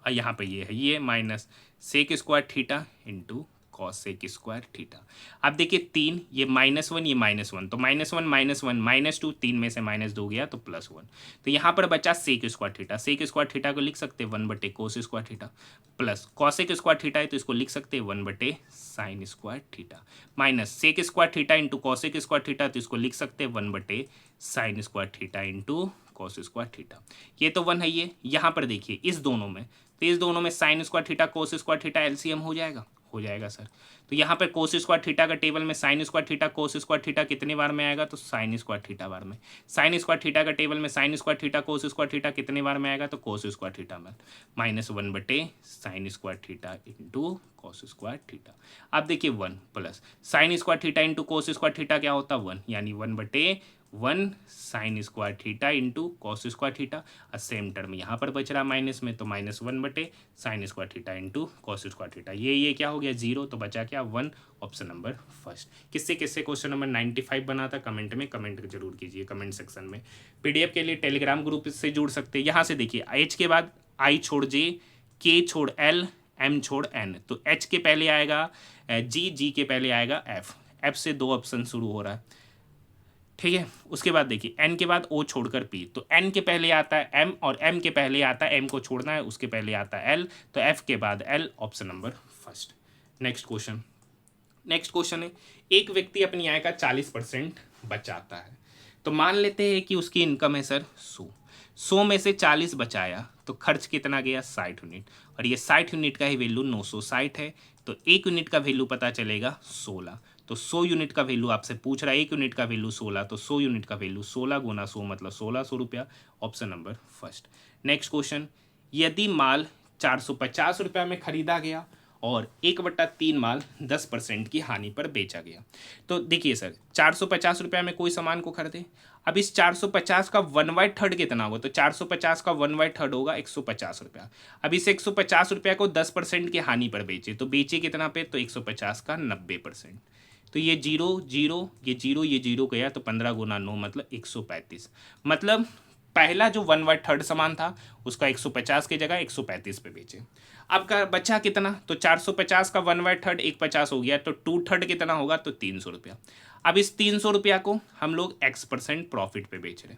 Speaker 1: और यहाँ पे ये है, ये minus sec square theta into cosec square theta. अब देखिए 3, ये -1 ये -1, तो -1 -1 -2, 3 में से -2 गया तो +1। तो यहाँ पर बचा sec square theta, sec square theta को लिख सकते हैं 1/, cos square theta, plus cosec square theta है तो इसको लिख सकते हैं 1/, sine square theta, minus sec square theta into cosec square theta तो इसको लिख सकते हैं 1/, sine square theta into cos square theta. ये तो 1 है। ये यहाँ पर देखिए इस दोनों में, तो इस दोनों में sign square theta cos square theta LCM हो जाएगा, हो जाएगा सर। तो यहाँ पर कोस स्क्वायर थीटा का टेबल में sign square theta cos square theta कितने बार में आएगा, तो साइन स्क्वायर थीटा बार में। साइन स्क्वायर थीटा का टेबल में sign square theta cos square theta कितने बार में आएगा, तो कोस स्क्वायर थीटा में, -1/, sine square theta into cos square theta. अब देखिए 1 plus sign square theta into cos square theta क्या होता है 1, यानी 1/1 sign square theta into cos square theta. और सेम टर्म यहाँ पर बच रहा माइनस में, तो -1/, sine square theta into cos square theta. ये क्या हो गया 0, तो बचा क्या 1, ऑप्शन नंबर फर्स्ट। किससे किससे क्वेश्चन नंबर 95 बना था कमेंट में कमेंट जरूर कीजिए, कमेंट सेक्शन में। PDF के लिए टेलीग्राम ग्रुप से जुड़ सकते हैं। यहाँ से देखिए H के बाद I छोड़ J, K छोड़ L, M छोड़ N, तो H के पहले आएगा G, G के पहले आएगा F, F से 2 ऑप्शन शुरू हो रहा है, ठीक है। उसके बाद देखिए N के बाद O छोड़कर P, तो N के पहले आता है M और M के पहले आता है M को छोड़ना है, उसके पहले आता है L, तो F के बाद L, option number first. Next question है, एक व्यक्ति अपनी आय का 40% बचाता है, तो मान लेते हैं कि उसकी इनकम है सर 100 में से 40 बचाया तो खर्च कितना गया 60 यूनिट, और ये 60 यूनिट का ही वैल्यू 960 है, तो 1 यूनिट का वैल्यू पता चलेगा 16। तो 100 यूनिट का वैल्यू आपसे पूछ रहा है, 1 यूनिट का वैल्यू 16, तो 100 यूनिट का वैल्यू 16 गुना 100 मतलब 1600 रुपया। Option number first. Next question, यदि माल 450 रुपया में खरीदा गया और 1/3 माल 10% की हानि पर बेचा गया। तो देखिए सर, 450 रुपया में कोई सामान को खरीदे, अब इस 450 का 1/3 कितना होगा, तो 450 का 1/3 होगा 150 रुपया। अब इस 150 रुपया को 10% की हानि पर बेचे, तो बेचे कितना पे, तो 150 का 90%। तो ये जीरो जीरो, ये जीरो गया, तो 15 गुना 9 मतलब 135। मतलब पहला जो 1/3 सामान था उसका 150 की जगह 135 पे बेचे। अब का बचा कितना, तो 450 का 1/3 150 हो गया, तो 2/3 कितना होगा, तो 300 रुपया। अब इस 300 रुपया को हम लोग x% प्रॉफिट पे बेच रहे,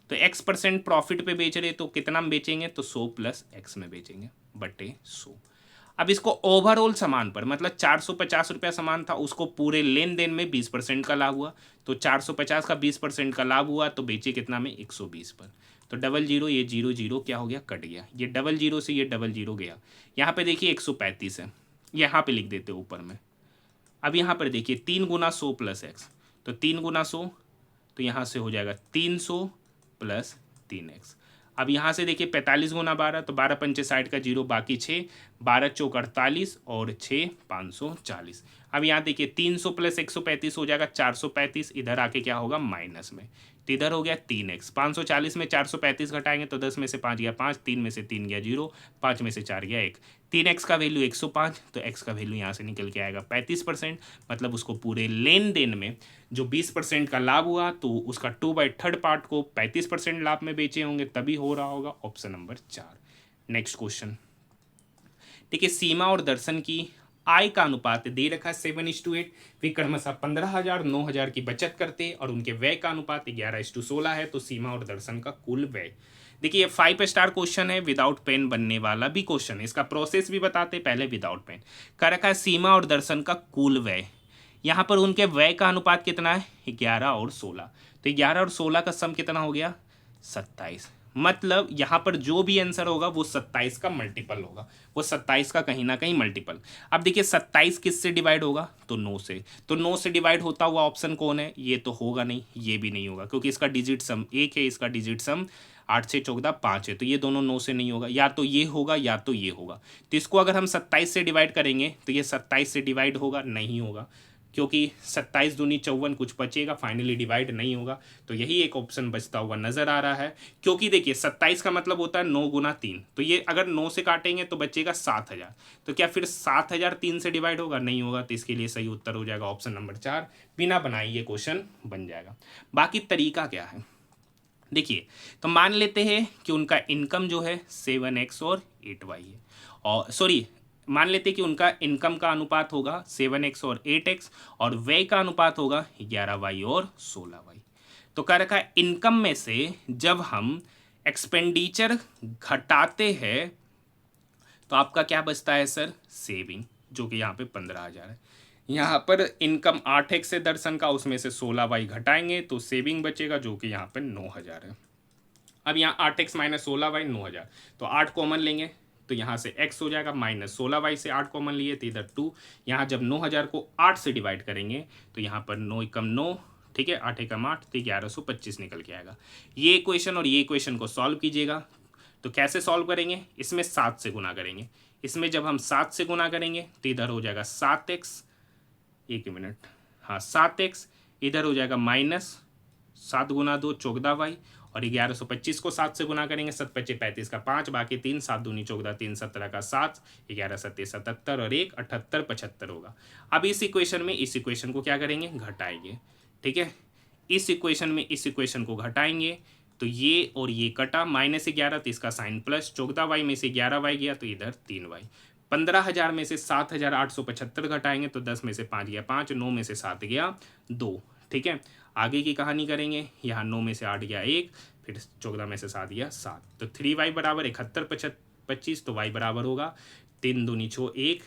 Speaker 1: तो x% प्रॉफिट पे बेच रहे, तो कितना में बेचेंगे, तो 100 + x में बेचेंगे बटे 100। अब इसको ओवरऑल सामान पर, मतलब 450 रुपया सामान था, उसको पूरे लेन देन में 20% का लाभ हुआ, तो 450 का 20% का लाभ हुआ, तो बेचे कितना में, 120 पर। तो डबल जीरो, ये जीरो जीरो क्या हो गया, कट गया, ये डबल जीरो से ये डबल जीरो गया। यहाँ पे देखिए 135 है, यहाँ पे लिख देते ऊपर में। अब यहाँ पर देखिए 3 गुना 100 + x, तो 3 गुना 100, तो यहाँ से हो जाएगा 300 + 3x। अब यहाँ से देखिए 45 गुना 12, तो 12 पंचे 60 का जीरो, बाकी 6, 12 चौक 48 और 6 540। अब यहाँ देखिए 300 + 135 हो जाएगा 435, इधर आके क्या होगा, माइनस में, तो इधर हो गया 3x। 540 में 435 घटाएंगे तो 10 में से 5 गया 5, 3 में से 3 गया 0, 5 में से 4 गया 1। 3x का वैल्यू 105, तो x का वैल्यू यहाँ से निकल के आएगा 35%। मतलब उसको पूरे लेन देन में जो 20% का लाभ हुआ, तो उसका 2/3 पार्ट को 35% लाभ में बेचे होंगे, तभी हो रहा होगा। Option number 4। नेक्स्ट क्वेश्चन, ठीक है, सीमा और दर्शन की आय का अनुपात दे रखा है 7:8। वे क्रमशः 15,000 9,000 की बचत करते और उनके व्यय का अनुपात 11:16 है। तो सीमा और दर्शन का कुल व्यय, देखिए ये 5 स्टार क्वेश्चन है, विदाउट पेन बनने वाला भी क्वेश्चन है, इसका प्रोसेस भी बताते पहले विदाउट पेन। कर रखा है सीमा और दर्शन का कुल व्यय, यहाँ पर उनके व्यय का अनुपात कितना है, 11 और 16, तो 11 और 16 का सम कितना हो गया, 27। मतलब यहाँ पर जो भी आंसर होगा वो 27 का मल्टीपल होगा, वो 27 का कहीं ना कहीं मल्टीपल। अब देखिए 27 किससे डिवाइड होगा, तो 9 से, तो 9 से डिवाइड होता हुआ ऑप्शन कौन है, ये तो होगा नहीं, ये भी नहीं होगा, क्योंकि इसका डिजिट सम 1 है, इसका डिजिट सम 8 से 14 5 है, तो ये दोनों 9 से नहीं होगा, या तो ये होगा या तो ये होगा। तो इसको अगर हम 27 से डिवाइड करेंगे तो ये 27 से डिवाइड होगा, नहीं होगा, क्योंकि 27 दूनी 54 कुछ बचेगा, फाइनली डिवाइड नहीं होगा। तो यही एक ऑप्शन बचता हुआ नजर आ रहा है, क्योंकि देखिए 27 का मतलब होता है 9 गुना 3, तो ये अगर 9 से काटेंगे तो बचेगा 7,000, तो क्या फिर 7,000 3 से डिवाइड होगा, नहीं होगा। तो इसके लिए सही उत्तर हो जाएगा ऑप्शन नंबर 4, बिना बनाए ये क्वेश्चन बन जाएगा। बाकी तरीका क्या है, देखिए, तो मान लेते हैं कि उनका इनकम जो है 7x और 8y है, और सॉरी, मान लेते हैं कि उनका इनकम का अनुपात होगा 7x और 8x और व्यय का अनुपात होगा 11y और 16y। तो कह रखा है इनकम में से जब हम एक्सपेंडिचर घटाते हैं तो आपका क्या बचता है सर, सेविंग, जो कि यहाँ पे 15,000 है। यहाँ पर इनकम 8x से दर्शन का, उसमें से 16y घटाएंगे तो सेविंग बचेगा, जो कि यहाँ पे 9,000 है। अब यहाँ 8x - 16y 9,000, तो 8 कॉमन लेंगे तो यहाँ से x हो जाएगा, -16y से 8 कॉमन लिए तो इधर 2। यहाँ जब 9,000 को 8 से डिवाइड करेंगे तो यहाँ पर 9 एकम 9, ठीक है, 8 एकम 8, तो 1125 निकल के आएगा। ये इक्वेशन और ये इक्वेशन को सॉल्व कीजिएगा। तो कैसे सॉल्व करेंगे, इसमें 7 से गुना करेंगे, इसमें जब हम 7 से गुना करेंगे तो इधर हो जाएगा 7x, 1 मिनट, हाँ 7x, इधर हो जाएगा -7 गुना 2 14y, और 1125 को 7 से गुना करेंगे, 7 × 5 = 35 का 5, बाकी 3, 7 दूनी 14, 3 17 का 7, 11 7 77 और 1 78 75 होगा। अब इस इक्वेशन में इस इक्वेशन को क्या करेंगे, घटाएंगे, ठीक है, इस इक्वेशन में इस इक्वेशन को घटाएंगे तो ये और ये कटा, -11 तो इसका साइन प्लस, 14y में से 11y गया तो इधर 3y। 15,000 में से 7,875 घटाएंगे तो 10 में से 5 गया 5, 9 में से 7 गया 2, ठीक है। आगे की कहानी करेंगे, यहाँ 9 में से 8 गया 1, फिर 14 में से 7 गया 7, तो 3y बराबर 71 25, तो y बराबर होगा 3 दूनी 6 1,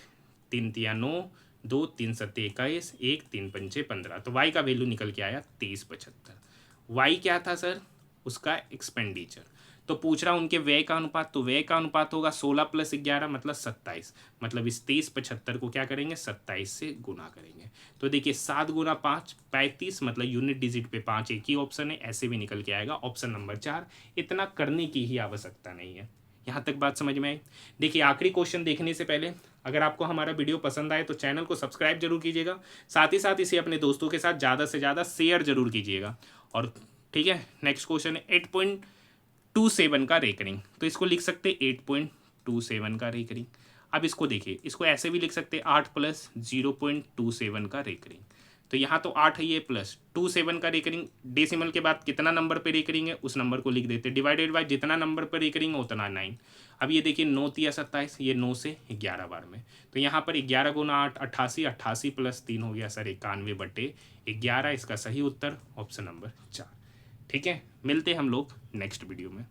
Speaker 1: 3 तिया 9, 2 3 7 21, 1 3 5 15, तो y का वैल्यू निकल के आया 2375। y क्या था सर, उसका एक्सपेंडिचर। तो पूछ रहा उनके व्यय का अनुपात, तो व्यय का अनुपात होगा 16 + 11 मतलब 27, मतलब इस 2375 को क्या करेंगे 27 से गुना करेंगे। तो देखिए 7 × 5 35, मतलब यूनिट डिजिट पे 5 एक ही ऑप्शन है, ऐसे भी निकल के आएगा ऑप्शन नंबर 4। इतना करने की ही आवश्यकता नहीं है। यहाँ तक बात समझ में आई। देखिए आखिरी क्वेश्चन देखने से पहले अगर आपको हमारा वीडियो पसंद आए तो चैनल को सब्सक्राइब जरूर कीजिएगा, साथ ही साथ इसे अपने दोस्तों के साथ ज़्यादा से ज़्यादा शेयर जरूर कीजिएगा। और ठीक है, नेक्स्ट क्वेश्चन है 8.27 का रेकरिंग। तो इसको लिख सकते 8.27 का रेकरिंग। अब इसको देखिए, इसको ऐसे भी लिख सकते 8 + 0.27 का रेकरिंग। तो यहाँ तो 8 है ये, प्लस 27 का रेकरिंग, डेसिमल के बाद कितना नंबर पे रेकरिंग है उस नंबर को लिख देते, डिवाइडेड बाय जितना नंबर पर रेकरिंग है उतना 9। अब ये देखिए 9 × 27, ये 9 से 11 बार में, तो यहाँ पर 11 × 8 88, 88 + 3 हो गया सर 91/11। इसका सही उत्तर ऑप्शन नंबर 4। ठीक है, मिलते हैं हम लोग नेक्स्ट वीडियो में।